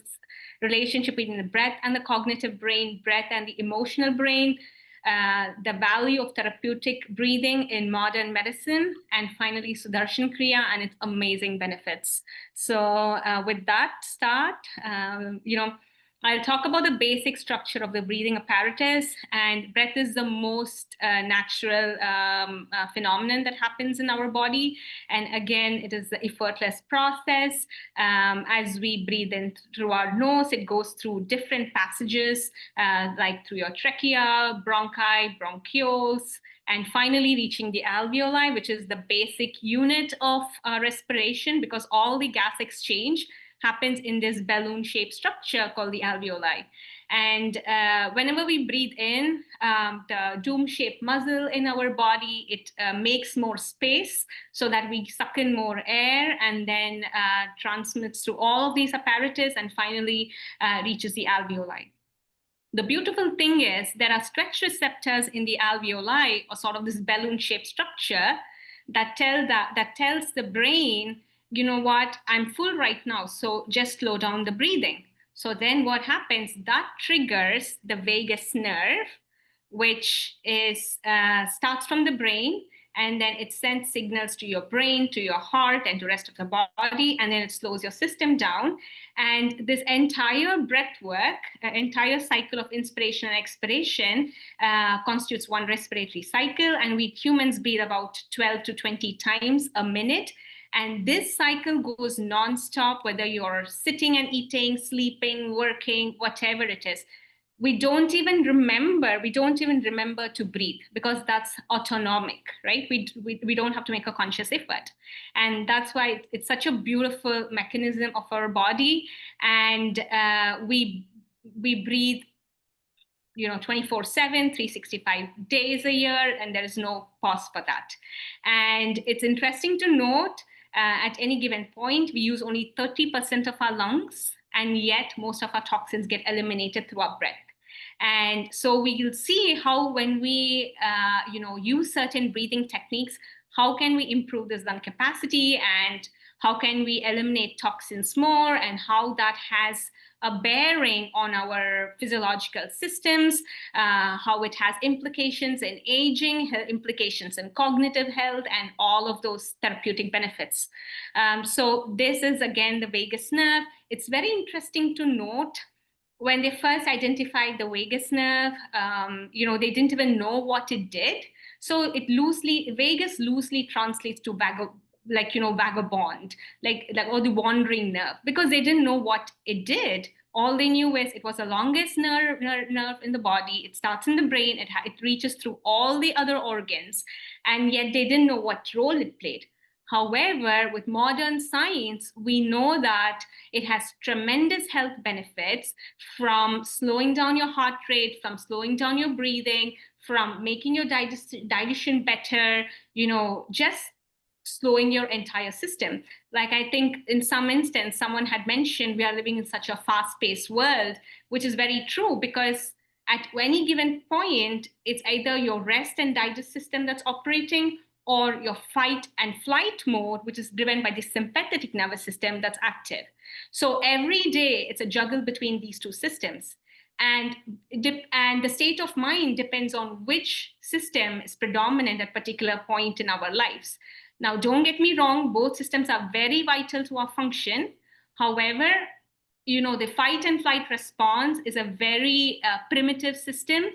relationship between the breath and the cognitive brain, breath and the emotional brain, the value of therapeutic breathing in modern medicine, and finally Sudarshan Kriya and its amazing benefits. So with that start, I'll talk about the basic structure of the breathing apparatus, and breath is the most natural phenomenon that happens in our body. And again, it is the effortless process. As we breathe in through our nose, it goes through different passages, like through your trachea, bronchi, bronchioles, and finally reaching the alveoli, which is the basic unit of respiration, because all the gas exchange happens in this balloon-shaped structure called the alveoli. And whenever we breathe in, the dome-shaped muscle in our body, it makes more space so that we suck in more air, and then transmits to all of these apparatus and finally reaches the alveoli. The beautiful thing is there are stretch receptors in the alveoli, or sort of this balloon-shaped structure, that tells the brain, you know what, I'm full right now, so just slow down the breathing. So then what happens, that triggers the vagus nerve, which is starts from the brain, and then it sends signals to your brain, to your heart, and to the rest of the body, and then it slows your system down. And this entire breath work, entire cycle of inspiration and expiration constitutes one respiratory cycle, and we humans breathe about 12 to 20 times a minute. And this cycle goes nonstop, whether you're sitting and eating, sleeping, working, whatever it is. we don't even remember to breathe, because that's autonomic, right? We don't have to make a conscious effort. And that's why it's such a beautiful mechanism of our body. And we breathe 24/7, 365 days a year, and there is no pause for that. And it's interesting to note, at any given point, we use only 30% of our lungs, and yet most of our toxins get eliminated through our breath. And so we'll see how, when we use certain breathing techniques, how can we improve this lung capacity, and how can we eliminate toxins more, and how that has a bearing on our physiological systems, how it has implications in aging, implications in cognitive health, and all of those therapeutic benefits. So this is, again, the vagus nerve. It's very interesting to note, when they first identified the vagus nerve, they didn't even know what it did. So vagus loosely translates to vagabond, or the wandering nerve, because they didn't know what it did. All they knew is it was the longest nerve in the body. It starts in the brain. It reaches through all the other organs, and yet they didn't know what role it played. However, with modern science, we know that it has tremendous health benefits, from slowing down your heart rate, from slowing down your breathing, from making your digestion better, just slowing your entire system. Like, I think in some instance, someone had mentioned we are living in such a fast-paced world, which is very true, because at any given point, it's either your rest and digest system that's operating, or your fight and flight mode, which is driven by the sympathetic nervous system, that's active. So every day, it's a juggle between these two systems. And the state of mind depends on which system is predominant at a particular point in our lives. Now, don't get me wrong, both systems are very vital to our function. However, the fight and flight response is a very primitive system.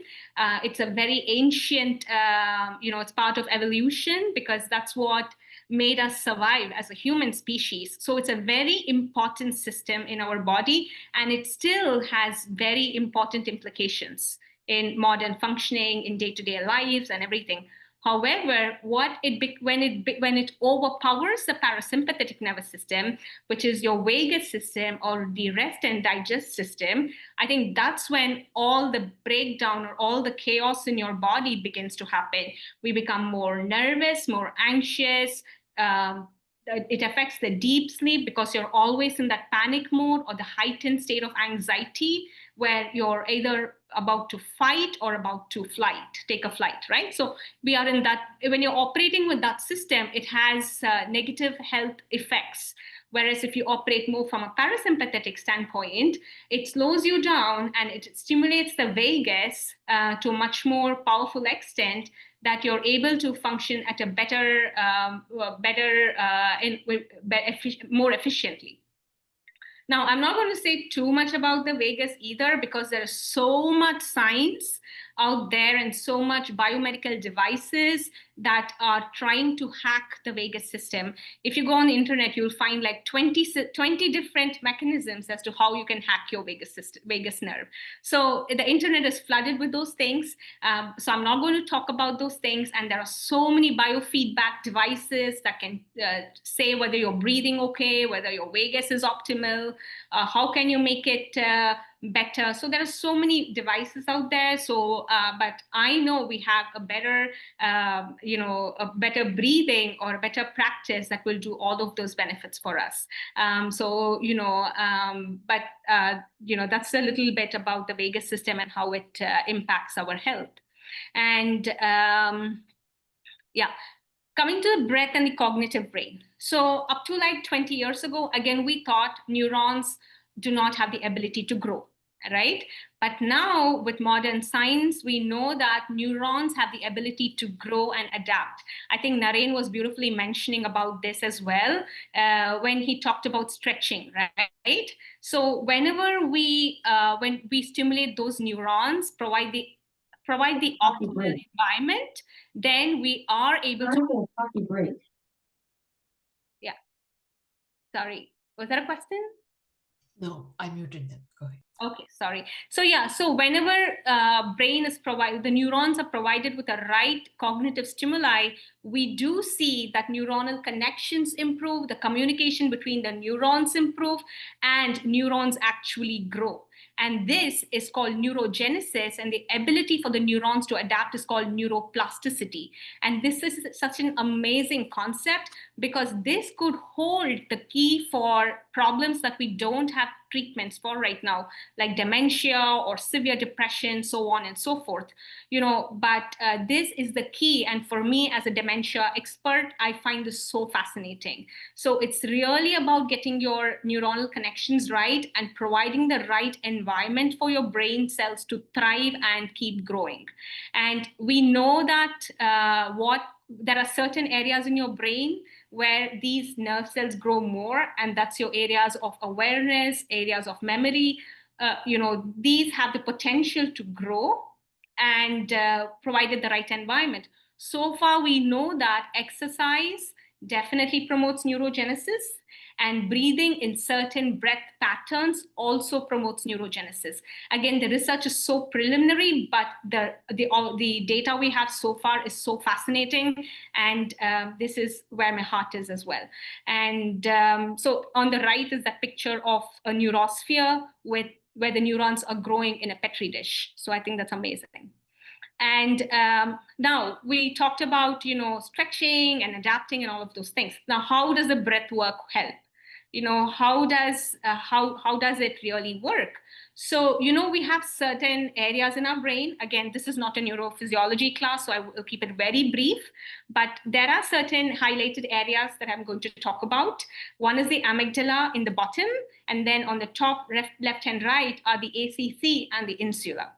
It's a very ancient, it's part of evolution, because that's what made us survive as a human species. So it's a very important system in our body, and it still has very important implications in modern functioning, in day-to-day lives and everything. However, when it overpowers the parasympathetic nervous system, which is your vagus system or the rest and digest system, I think that's when all the breakdown or all the chaos in your body begins to happen. We become more nervous, more anxious. It affects the deep sleep, because you're always in that panic mode or the heightened state of anxiety, where you're either about to fight or about to take a flight, right? So we are in that, when you're operating with that system, it has negative health effects. Whereas if you operate more from a parasympathetic standpoint, it slows you down and it stimulates the vagus to a much more powerful extent, that you're able to function at a more efficiently. Now, I'm not going to say too much about the vagus either, because there's so much science out there and so much biomedical devices that are trying to hack the vagus system. If you go on the internet, you'll find like 20 different mechanisms as to how you can hack your vagus nerve. So the internet is flooded with those things. So I'm not going to talk about those things. And there are so many biofeedback devices that can say whether you're breathing okay, whether your vagus is optimal, how can you make it better. So there are so many devices out there. So, but I know we have a better, a better breathing or a better practice that will do all of those benefits for us. That's a little bit about the vagus system and how it impacts our health. And coming to the breath and the cognitive brain. So up to like 20 years ago, again, we thought neurons do not have the ability to grow, right? But now with modern science, we know that neurons have the ability to grow and adapt. I think Naren was beautifully mentioning about this as well when he talked about stretching, right? So whenever when we stimulate those neurons, provide the optimal environment, then we are able to. Yeah. Sorry. Was that a question? No, I muted them. Go ahead. Okay, sorry. So yeah, so whenever brain is provided, the neurons are provided with the right cognitive stimuli, we do see that neuronal connections improve, the communication between the neurons improve, and neurons actually grow. And this is called neurogenesis, and the ability for the neurons to adapt is called neuroplasticity. And this is such an amazing concept because this could hold the key for problems that we don't have treatments for right now, like dementia or severe depression, so on and so forth. But this is the key. And for me as a dementia expert, I find this so fascinating. So it's really about getting your neuronal connections right and providing the right environment for your brain cells to thrive and keep growing. And we know that there are certain areas in your brain where these nerve cells grow more, and that's your areas of awareness, areas of memory. These have the potential to grow and provided the right environment. So far, we know that exercise definitely promotes neurogenesis, and breathing in certain breath patterns also promotes neurogenesis. Again, the research is so preliminary, but the data we have so far is so fascinating, and this is where my heart is as well. And so on the right is that picture of a neurosphere where the neurons are growing in a petri dish. So I think that's amazing. And now we talked about, stretching and adapting and all of those things. Now, how does the breath work help? How does it really work? So, we have certain areas in our brain. Again, this is not a neurophysiology class, so I will keep it very brief. But there are certain highlighted areas that I'm going to talk about. One is the amygdala in the bottom, and then on the top, left and right are the ACC and the insula.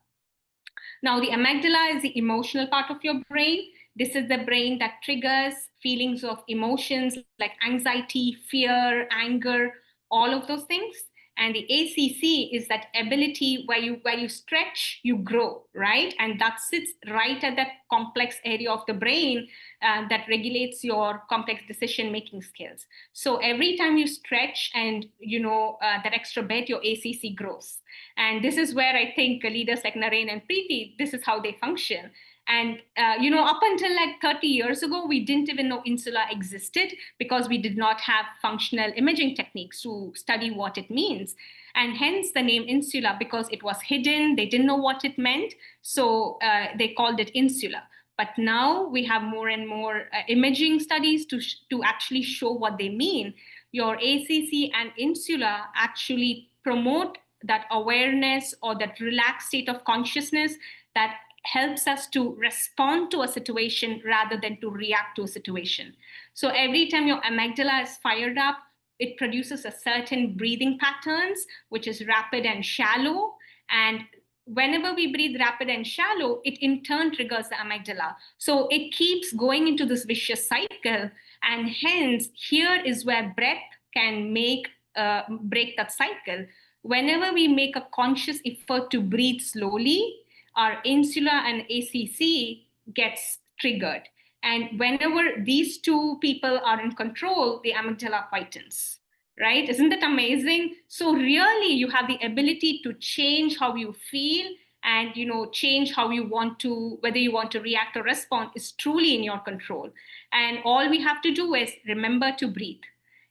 Now, the amygdala is the emotional part of your brain. This is the brain that triggers feelings of emotions like anxiety, fear, anger, all of those things. And the ACC is that ability where you stretch, you grow, right? And that sits right at that complex area of the brain that regulates your complex decision-making skills. So every time you stretch and that extra bit, your ACC grows. And this is where I think leaders like Naren and Preethy, this is how they function. And, up until like 30 years ago, we didn't even know insula existed because we did not have functional imaging techniques to study what it means. And hence the name insula, because it was hidden, they didn't know what it meant. So they called it insula. But now we have more and more imaging studies to actually show what they mean. Your ACC and insula actually promote that awareness or that relaxed state of consciousness that helps us to respond to a situation rather than to react to a situation. So every time your amygdala is fired up, it produces a certain breathing patterns, which is rapid and shallow. And whenever we breathe rapid and shallow, it in turn triggers the amygdala. So it keeps going into this vicious cycle. And hence, here is where breath can break that cycle. Whenever we make a conscious effort to breathe slowly, our insula and ACC gets triggered. And whenever these two people are in control, the amygdala quietens, right? Isn't that amazing? So really, you have the ability to change how you feel and, change how you want to, whether you want to react or respond is truly in your control. And all we have to do is remember to breathe.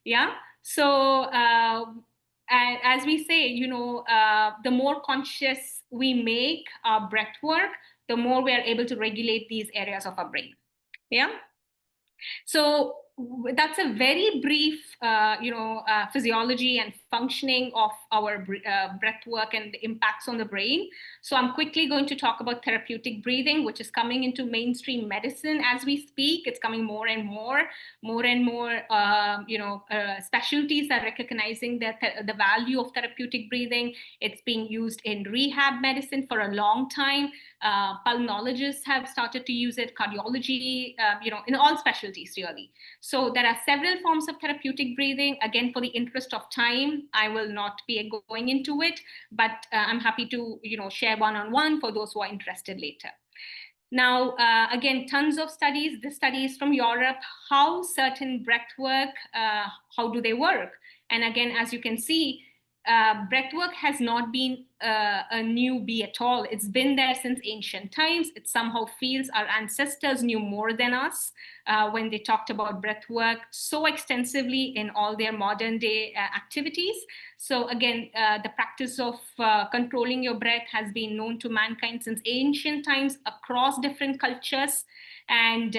Yeah. So, and as we say, the more conscious we make our breath work, the more we are able to regulate these areas of our brain. Yeah. So that's a very brief, physiology and functioning of our breath work and the impacts on the brain. So I'm quickly going to talk about therapeutic breathing, which is coming into mainstream medicine as we speak. It's coming more and more specialties are recognizing the value of therapeutic breathing. It's being used in rehab medicine for a long time. Pulmonologists have started to use it, cardiology, in all specialties really. So there are several forms of therapeutic breathing. Again, for the interest of time, I will not be going into it, but I'm happy to, share one-on-one for those who are interested later. Now, again, tons of studies. This study is from Europe. How certain breath work, how do they work? And again, as you can see, breathwork has not been a newbie at all. It's been there since ancient times. It somehow feels our ancestors knew more than us when they talked about breathwork so extensively in all their modern day activities. So again, the practice of controlling your breath has been known to mankind since ancient times across different cultures and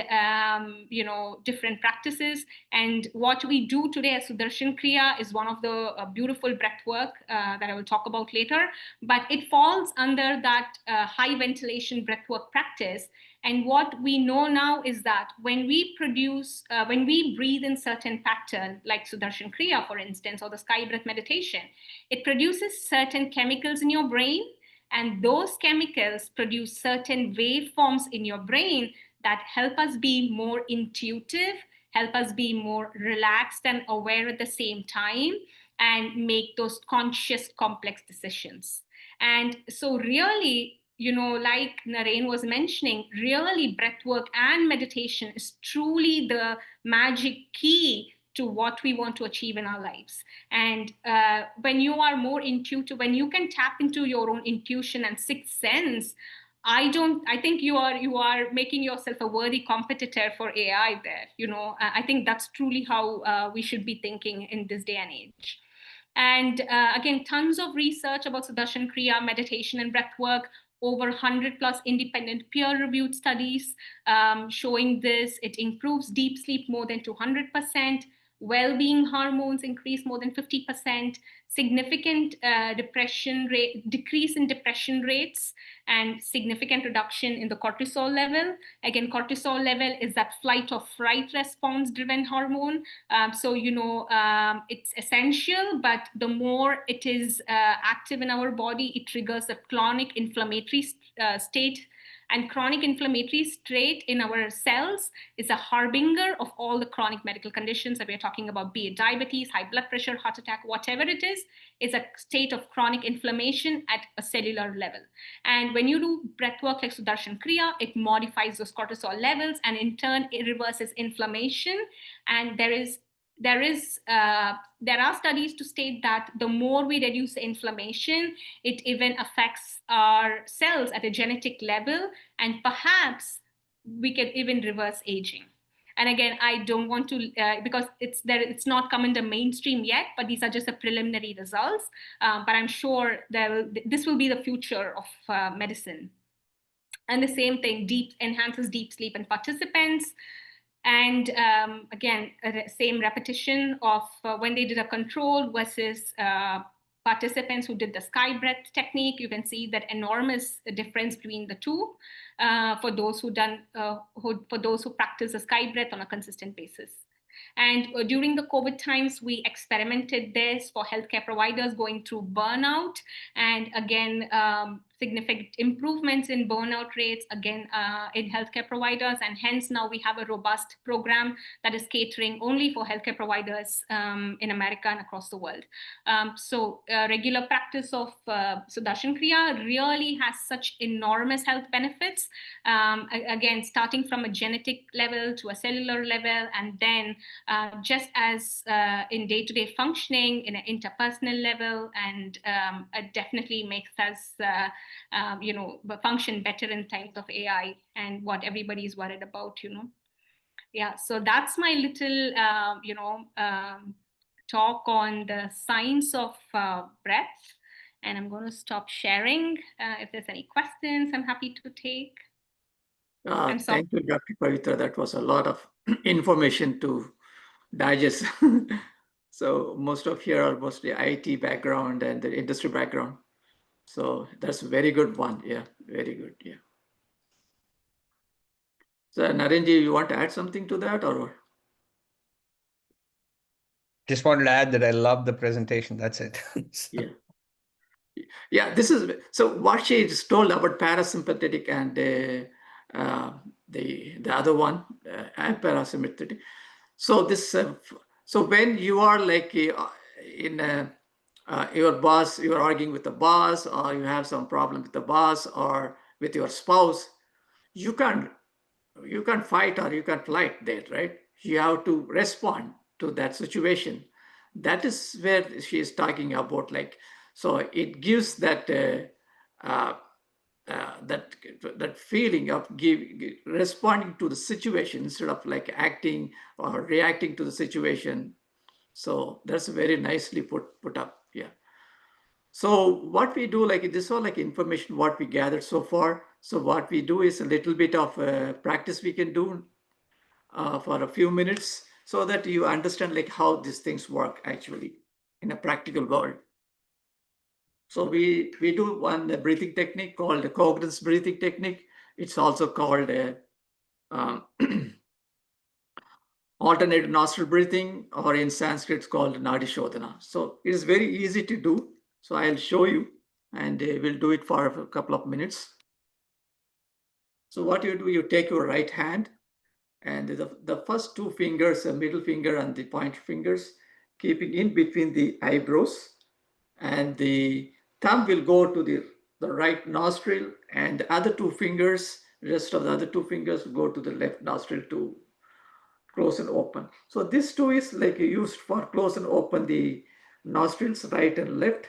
different practices. And what we do today as Sudarshan Kriya is one of the beautiful breath work that I will talk about later, but it falls under that high ventilation breath work practice. And what we know now is that when we breathe in certain pattern, like Sudarshan Kriya, for instance, or the sky breath meditation, it produces certain chemicals in your brain, and those chemicals produce certain waveforms in your brain that help us be more intuitive, help us be more relaxed and aware at the same time, and make those conscious, complex decisions. And so really, like Naren was mentioning, really breathwork and meditation is truly the magic key to what we want to achieve in our lives. And when you are more intuitive, when you can tap into your own intuition and sixth sense, I think you are making yourself a worthy competitor for AI there. I think that's truly how we should be thinking in this day and age. And again, tons of research about Sudarshan Kriya, meditation and breathwork, over 100 plus independent peer-reviewed studies showing this. It improves deep sleep more than 200%, well-being hormones increase more than 50%, significant decrease in depression rates, and significant reduction in the cortisol level. Again, cortisol level is that flight or fright response driven hormone. It's essential, but the more it is active in our body, it triggers a chronic inflammatory state. And chronic inflammatory state in our cells is a harbinger of all the chronic medical conditions that we're talking about, be it diabetes, high blood pressure, heart attack, whatever it is a state of chronic inflammation at a cellular level. And when you do breath work like Sudarshan Kriya, it modifies those cortisol levels, and in turn, it reverses inflammation. And there are studies to state that the more we reduce the inflammation, it even affects our cells at a genetic level, and perhaps we can even reverse aging. And again, I don't want to, because it's not come in the mainstream yet, but these are just the preliminary results. But I'm sure this will be the future of medicine. And the same thing, enhances deep sleep in participants. And again, same repetition of when they did a control versus participants who did the sky breath technique. You can see that enormous difference between the two for those who practice the sky breath on a consistent basis. And during the COVID times, we experimented this for healthcare providers going through burnout. And again, significant improvements in burnout rates, again, in healthcare providers. And hence now we have a robust program that is catering only for healthcare providers in America and across the world. So regular practice of Sudarshan Kriya really has such enormous health benefits. Again, starting from a genetic level to a cellular level, and then just as in day-to-day functioning in an interpersonal level, and it definitely makes us function better in times of AI and what everybody is worried about, Yeah, so that's my little, talk on the science of breath. And I'm going to stop sharing. If there's any questions, I'm happy to take. Thank you, Dr. Pavithra. That was a lot of information to digest. So most of here are mostly IT background and the industry background. So that's a very good one. Yeah, very good. Yeah. So Narenji, you want to add something to that or? Just wanted to add that I love the presentation. That's it. Yeah. Yeah, this is, so what she just told about parasympathetic and the other one, and parasympathetic. So this, so when you are like in your boss, you are arguing with the boss, or you have some problem with the boss or with your spouse, you can't fight or you can't flight that, right? You have to respond to that situation. That is where she is talking about, like, so it gives that that feeling of responding to the situation instead of like acting or reacting to the situation. So that's very nicely put up. Yeah. So what we do, like this all like information what we gathered so far. So what we do is a little bit of practice we can do for a few minutes so that you understand like how these things work actually in a practical world. So we do one breathing technique called the coherence breathing technique. It's also called a um, alternative nostril breathing, or in Sanskrit it's called Nadi Shodhana. So it is very easy to do. So I'll show you, and we'll do it for a couple of minutes. So what you do, you take your right hand, and the first two fingers, the middle finger and the pointer fingers, keeping in between the eyebrows, and the thumb will go to the right nostril, and the other two fingers, rest of the other two fingers go to the left nostril to close and open. So this two is like used for close and open the nostrils, right and left.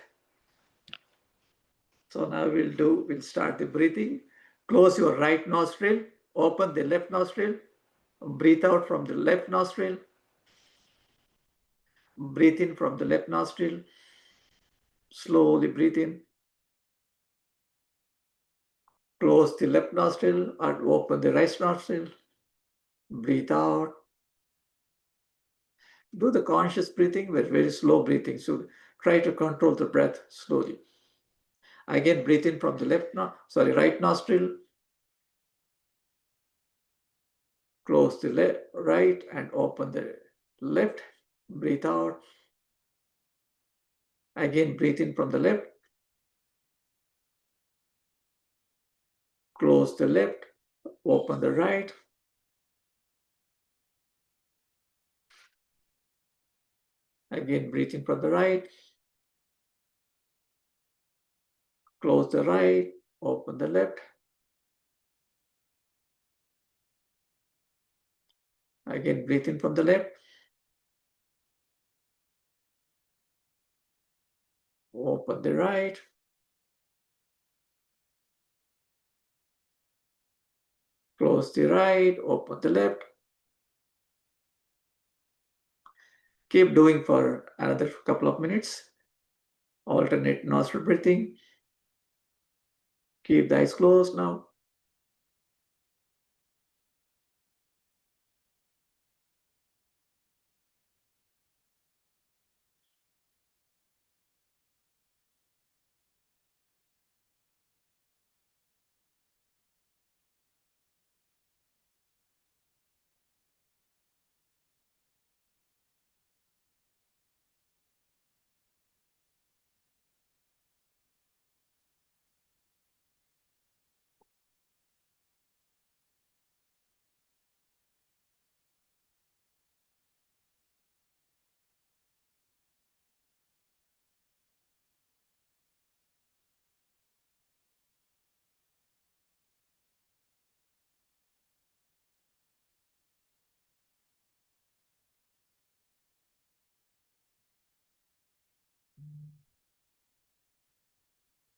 So now we'll start the breathing. Close your right nostril, open the left nostril, breathe out from the left nostril, breathe in from the left nostril, slowly breathe in, close the left nostril and open the right nostril, breathe out. Do the conscious breathing, but very slow breathing. So try to control the breath slowly. Again, breathe in from the right nostril, close the right and open the left, breathe out. Again, breathe in from the left, close the left, open the right. Again, breathe in from the right, close the right, open the left. Again, breathe in from the left, open the right. Close the right, open the left. Keep doing for another couple of minutes. Alternate nostril breathing. Keep the eyes closed now.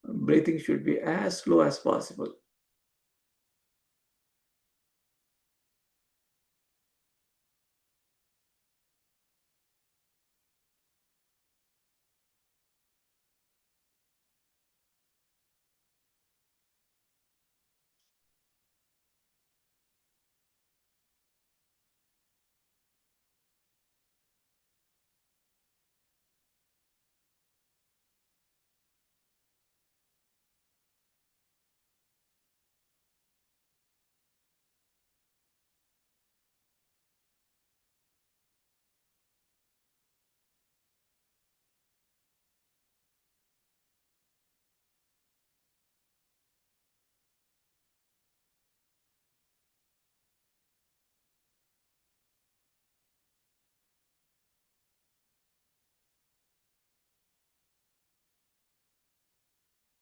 Breathing should be as slow as possible.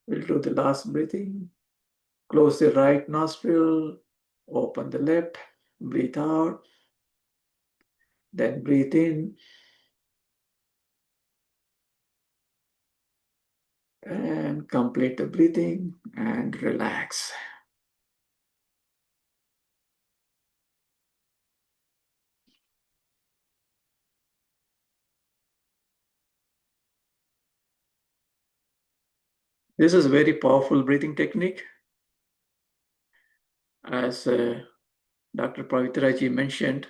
We'll do the last breathing. Close the right nostril, open the left, breathe out. Then breathe in, And complete the breathing and relax. This is a very powerful breathing technique. As Dr. Pavithra ji mentioned,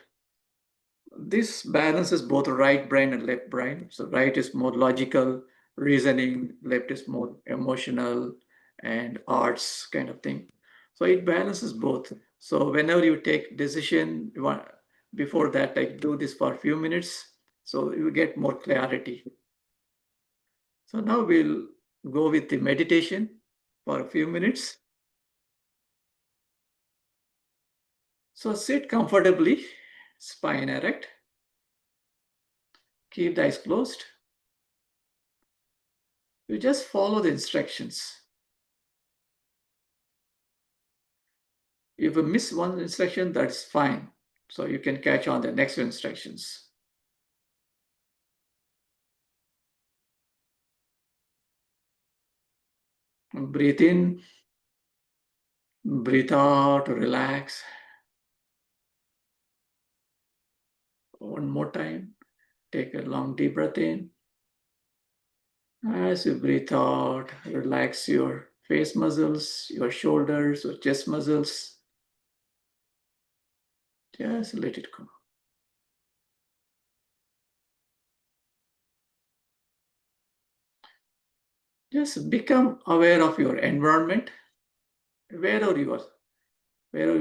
this balances both right brain and left brain. So right is more logical, reasoning, left is more emotional and arts kind of thing. So it balances both. So whenever you take decision, before that, like do this for a few minutes, so you get more clarity. So now we'll go with the meditation for a few minutes. So sit comfortably, spine erect. Keep the eyes closed. You just follow the instructions. If you miss one instruction, that's fine. So you can catch on the next instructions. And breathe in, breathe out, relax. One more time. Take a long deep breath in. As you breathe out, relax your face muscles, your shoulders, or chest muscles. Just let it go. Just become aware of your environment, wherever you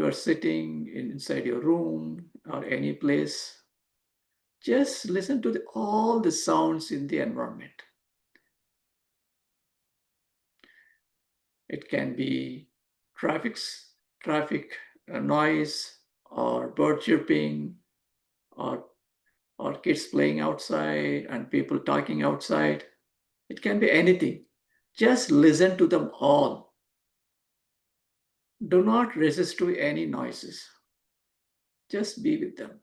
are sitting inside your room or any place. Just listen to all the sounds in the environment. It can be traffic noise, or bird chirping, or kids playing outside and people talking outside. It can be anything. Just listen to them all. Do not resist to any noises. Just be with them.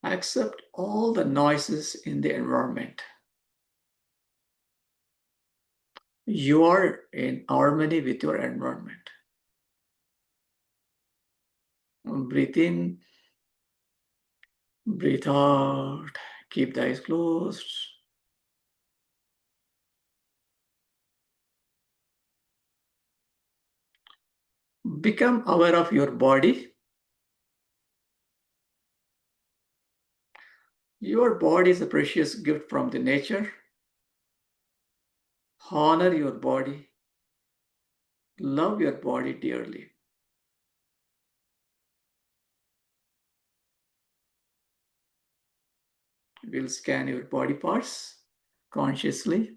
Accept all the noises in the environment. You are in harmony with your environment. Breathe in, breathe out, keep the eyes closed. Become aware of your body. Your body is a precious gift from the nature. Honor your body. Love your body dearly. We'll scan your body parts consciously.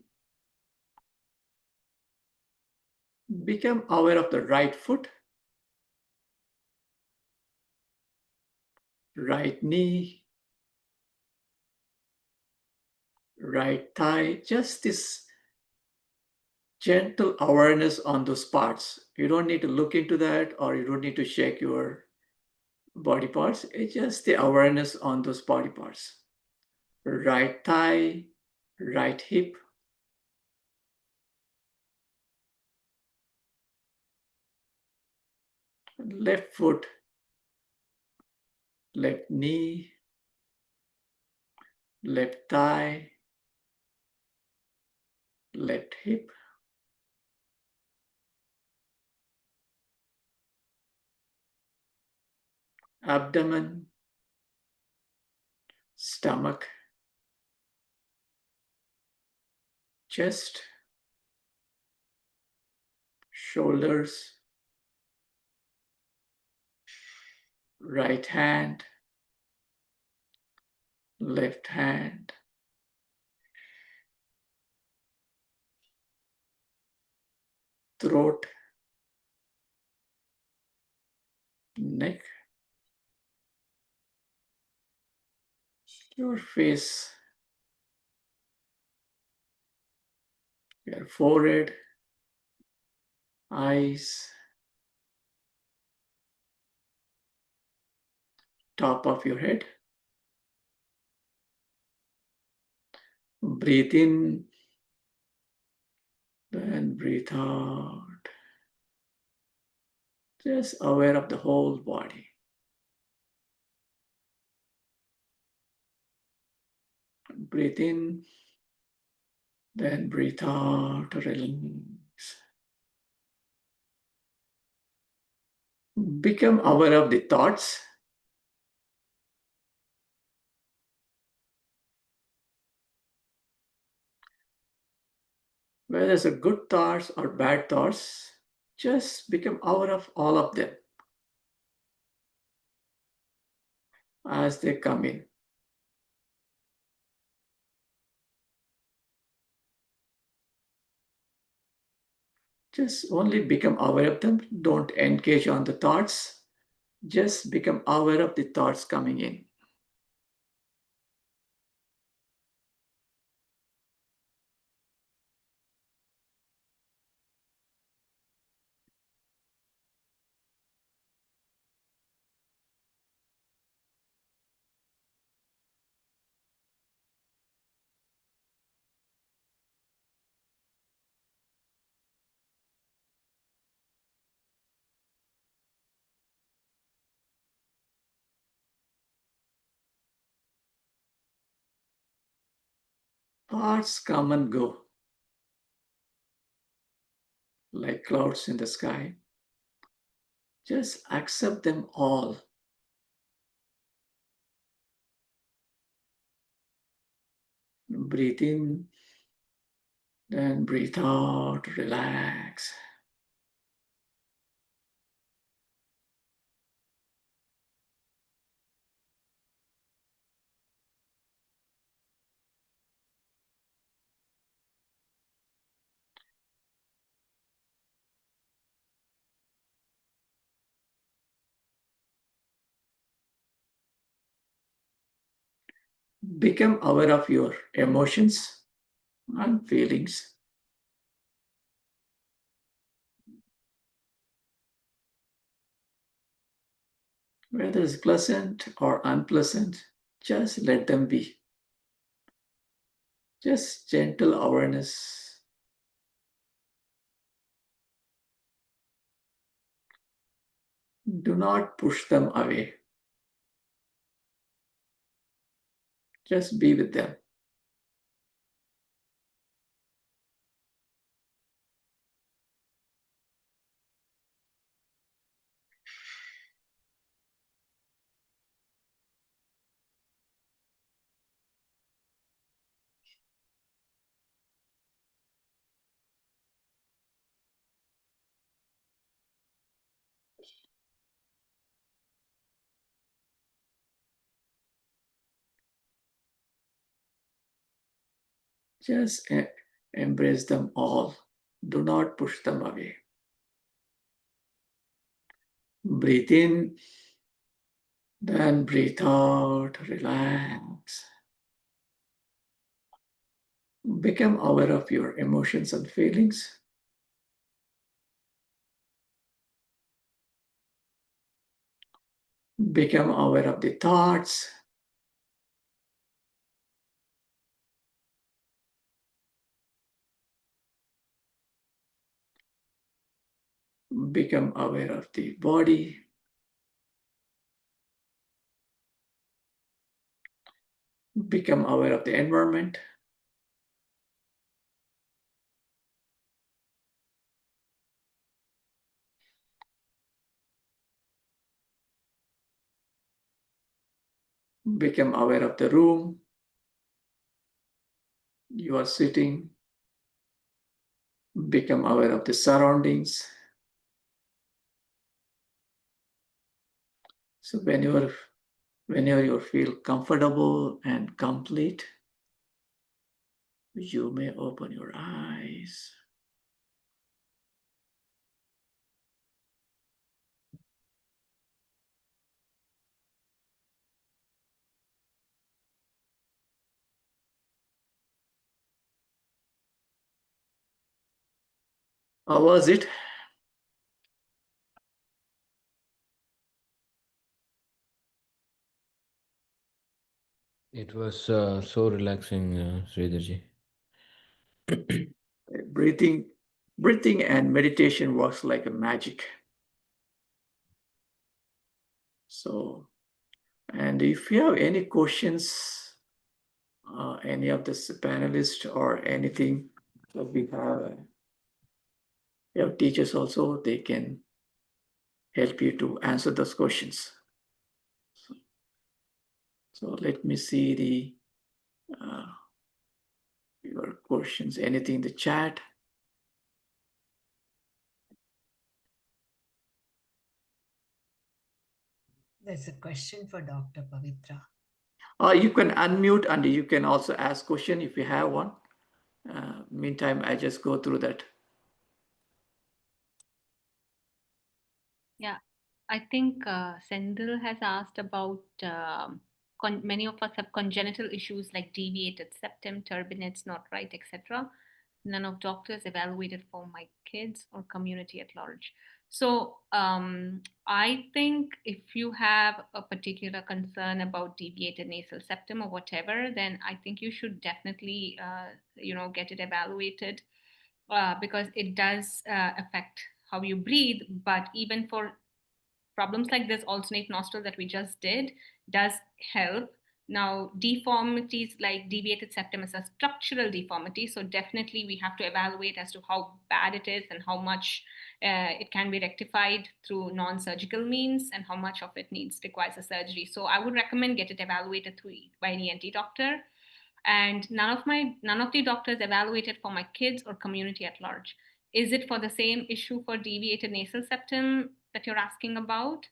Become aware of the right foot, right knee, right thigh. Just this gentle awareness on those parts. You don't need to look into that, or you don't need to shake your body parts. It's just the awareness on those body parts. Right thigh, right hip, left foot, left knee, left thigh, left hip, abdomen, stomach, chest, shoulders, right hand, left hand, throat, neck, your face, your forehead, eyes, top of your head. Breathe in, then breathe out. Just aware of the whole body. Breathe in, then breathe out, release. Become aware of the thoughts. Whether it's a good thoughts or bad thoughts, just become aware of all of them as they come in. Just only become aware of them. Don't engage on the thoughts. Just become aware of the thoughts coming in. Thoughts come and go like clouds in the sky. Just accept them all. Breathe in, then breathe out, relax. Become aware of your emotions and feelings. Whether it's pleasant or unpleasant, just let them be. Just gentle awareness. Do not push them away. Just be with them. Just embrace them all. Do not push them away. Breathe in, then breathe out, relax. Become aware of your emotions and feelings. Become aware of the thoughts. Become aware of the body. Become aware of the environment. Become aware of the room you are sitting. become aware of the surroundings. So whenever you feel comfortable and complete, you may open your eyes. How was it? It was so relaxing, Sridharji. Breathing and meditation works like a magic. So, and if you have any questions, any of the panelists or anything, so we have teachers also, they can help you to answer those questions. So let me see your questions, anything in the chat. There's a question for Dr. Pavithra. You can unmute and you can also ask question if you have one. Meantime, I just go through that. Yeah, I think Sendil has asked about many of us have congenital issues like deviated septum, turbinates not right, etc. None of doctors evaluated for my kids or community at large. So I think if you have a particular concern about deviated nasal septum or whatever, then I think you should definitely get it evaluated because it does affect how you breathe. But even for problems like this, alternate nostril that we just did does help. Now, deformities like deviated septum is a structural deformity, so definitely we have to evaluate as to how bad it is and how much it can be rectified through non-surgical means and how much of it requires a surgery. So I would recommend get it evaluated by an ENT doctor. And none of the doctors evaluated for my kids or community at large. Is it for the same issue for deviated nasal septum that you're asking about?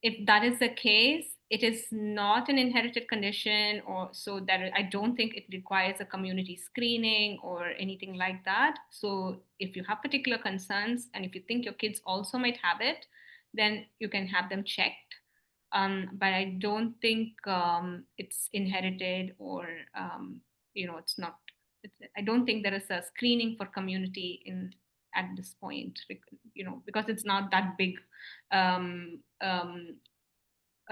If that is the case, it is not an inherited condition, or so that I don't think it requires a community screening or anything like that. So if you have particular concerns and if you think your kids also might have it, then you can have them checked. But I don't think it's inherited or it's not. I don't think there is a screening for community at this point, because it's not that big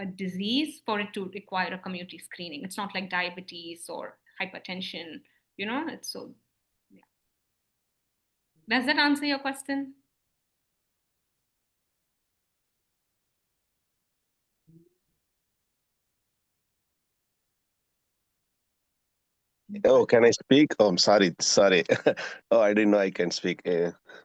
a disease for it to require a community screening. It's not like diabetes or hypertension. It's so. Yeah. Does that answer your question? Oh, can I speak? Oh, I'm sorry. Oh, I didn't know I can speak.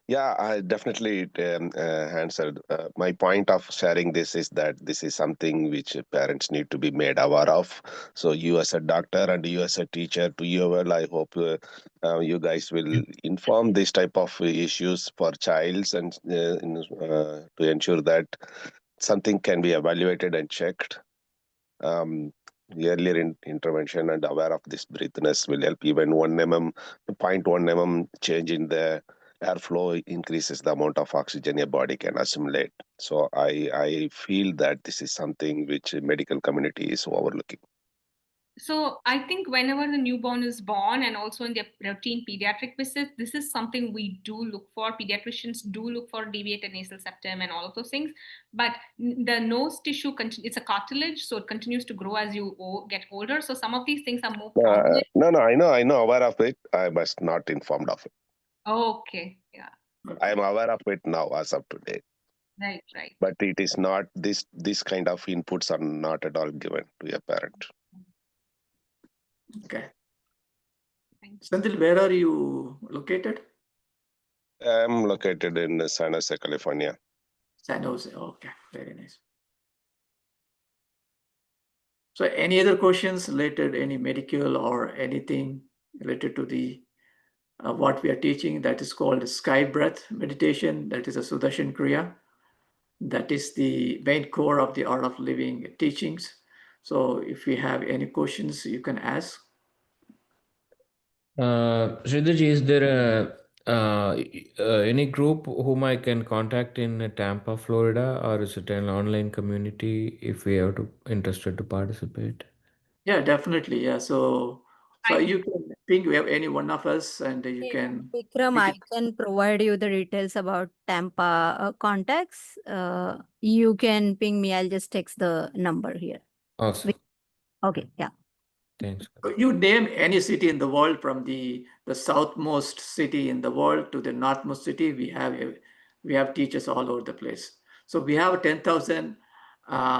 Yeah, I definitely answered. My point of sharing this is that this is something which parents need to be made aware of. So you as a doctor and you as a teacher, to you, well, I hope you guys will inform this type of issues for childs and to ensure that something can be evaluated and checked. Earlier intervention and aware of this breathness will help. Even 0.1 mm change in the airflow increases the amount of oxygen your body can assimilate. So I feel that this is something which medical community is overlooking. So I think whenever the newborn is born and also in their routine pediatric visits, this is something we do look for. Pediatricians do look for deviated nasal septum and all of those things. But the nose tissue, it's a cartilage, so it continues to grow as you get older. So some of these things are more prominent. No, I know aware of it. I was not informed of it. Okay, yeah. I am aware of it now as of today. Right. But it is not, this kind of inputs are not at all given to a parent. Okay. Sendil, where are you located? I'm located in San Jose, California. San Jose. Okay, very nice. So any other questions related, any medical or anything related to the what we are teaching. That is called sky breath meditation. That is a Sudarshan Kriya. That is the main core of the Art of Living teachings. So if you have any questions, you can ask. Shreedharji, is there any group whom I can contact in Tampa, Florida, or is it an online community if we are interested to participate? Yeah, definitely. Yeah. So I you can ping we have any one of us, and you Hey, can. Vikram, we I can- can provide you the details about Tampa contacts. You can ping me. I'll just text the number here. Awesome. Okay, yeah. Thanks. You name any city in the world, from the southmost city in the world to the northmost city, we have teachers all over the place. So we have 10,000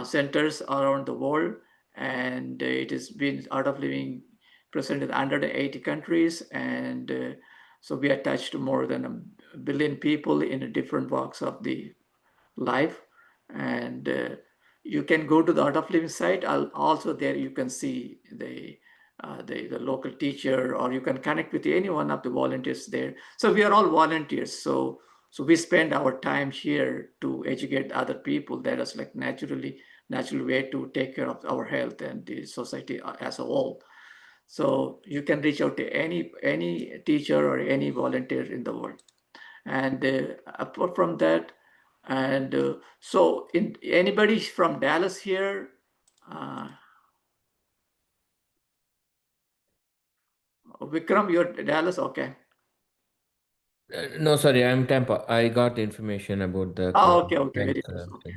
centers around the world, and it has been Art of Living present in 180 countries, and so we are touched more than a billion people in different walks of the life. And you can go to the Art of Living site. Also there you can see the local teacher, or you can connect with any one of the volunteers there. So we are all volunteers. So we spend our time here to educate other people. That is like natural way to take care of our health and the society as a whole. So you can reach out to any teacher or any volunteer in the world. And apart from that, and so in anybody from Dallas here? Vikram, you're Dallas, okay. No, sorry, I'm Tampa. I got information about the Oh, course. okay, Thanks. very nice. Okay.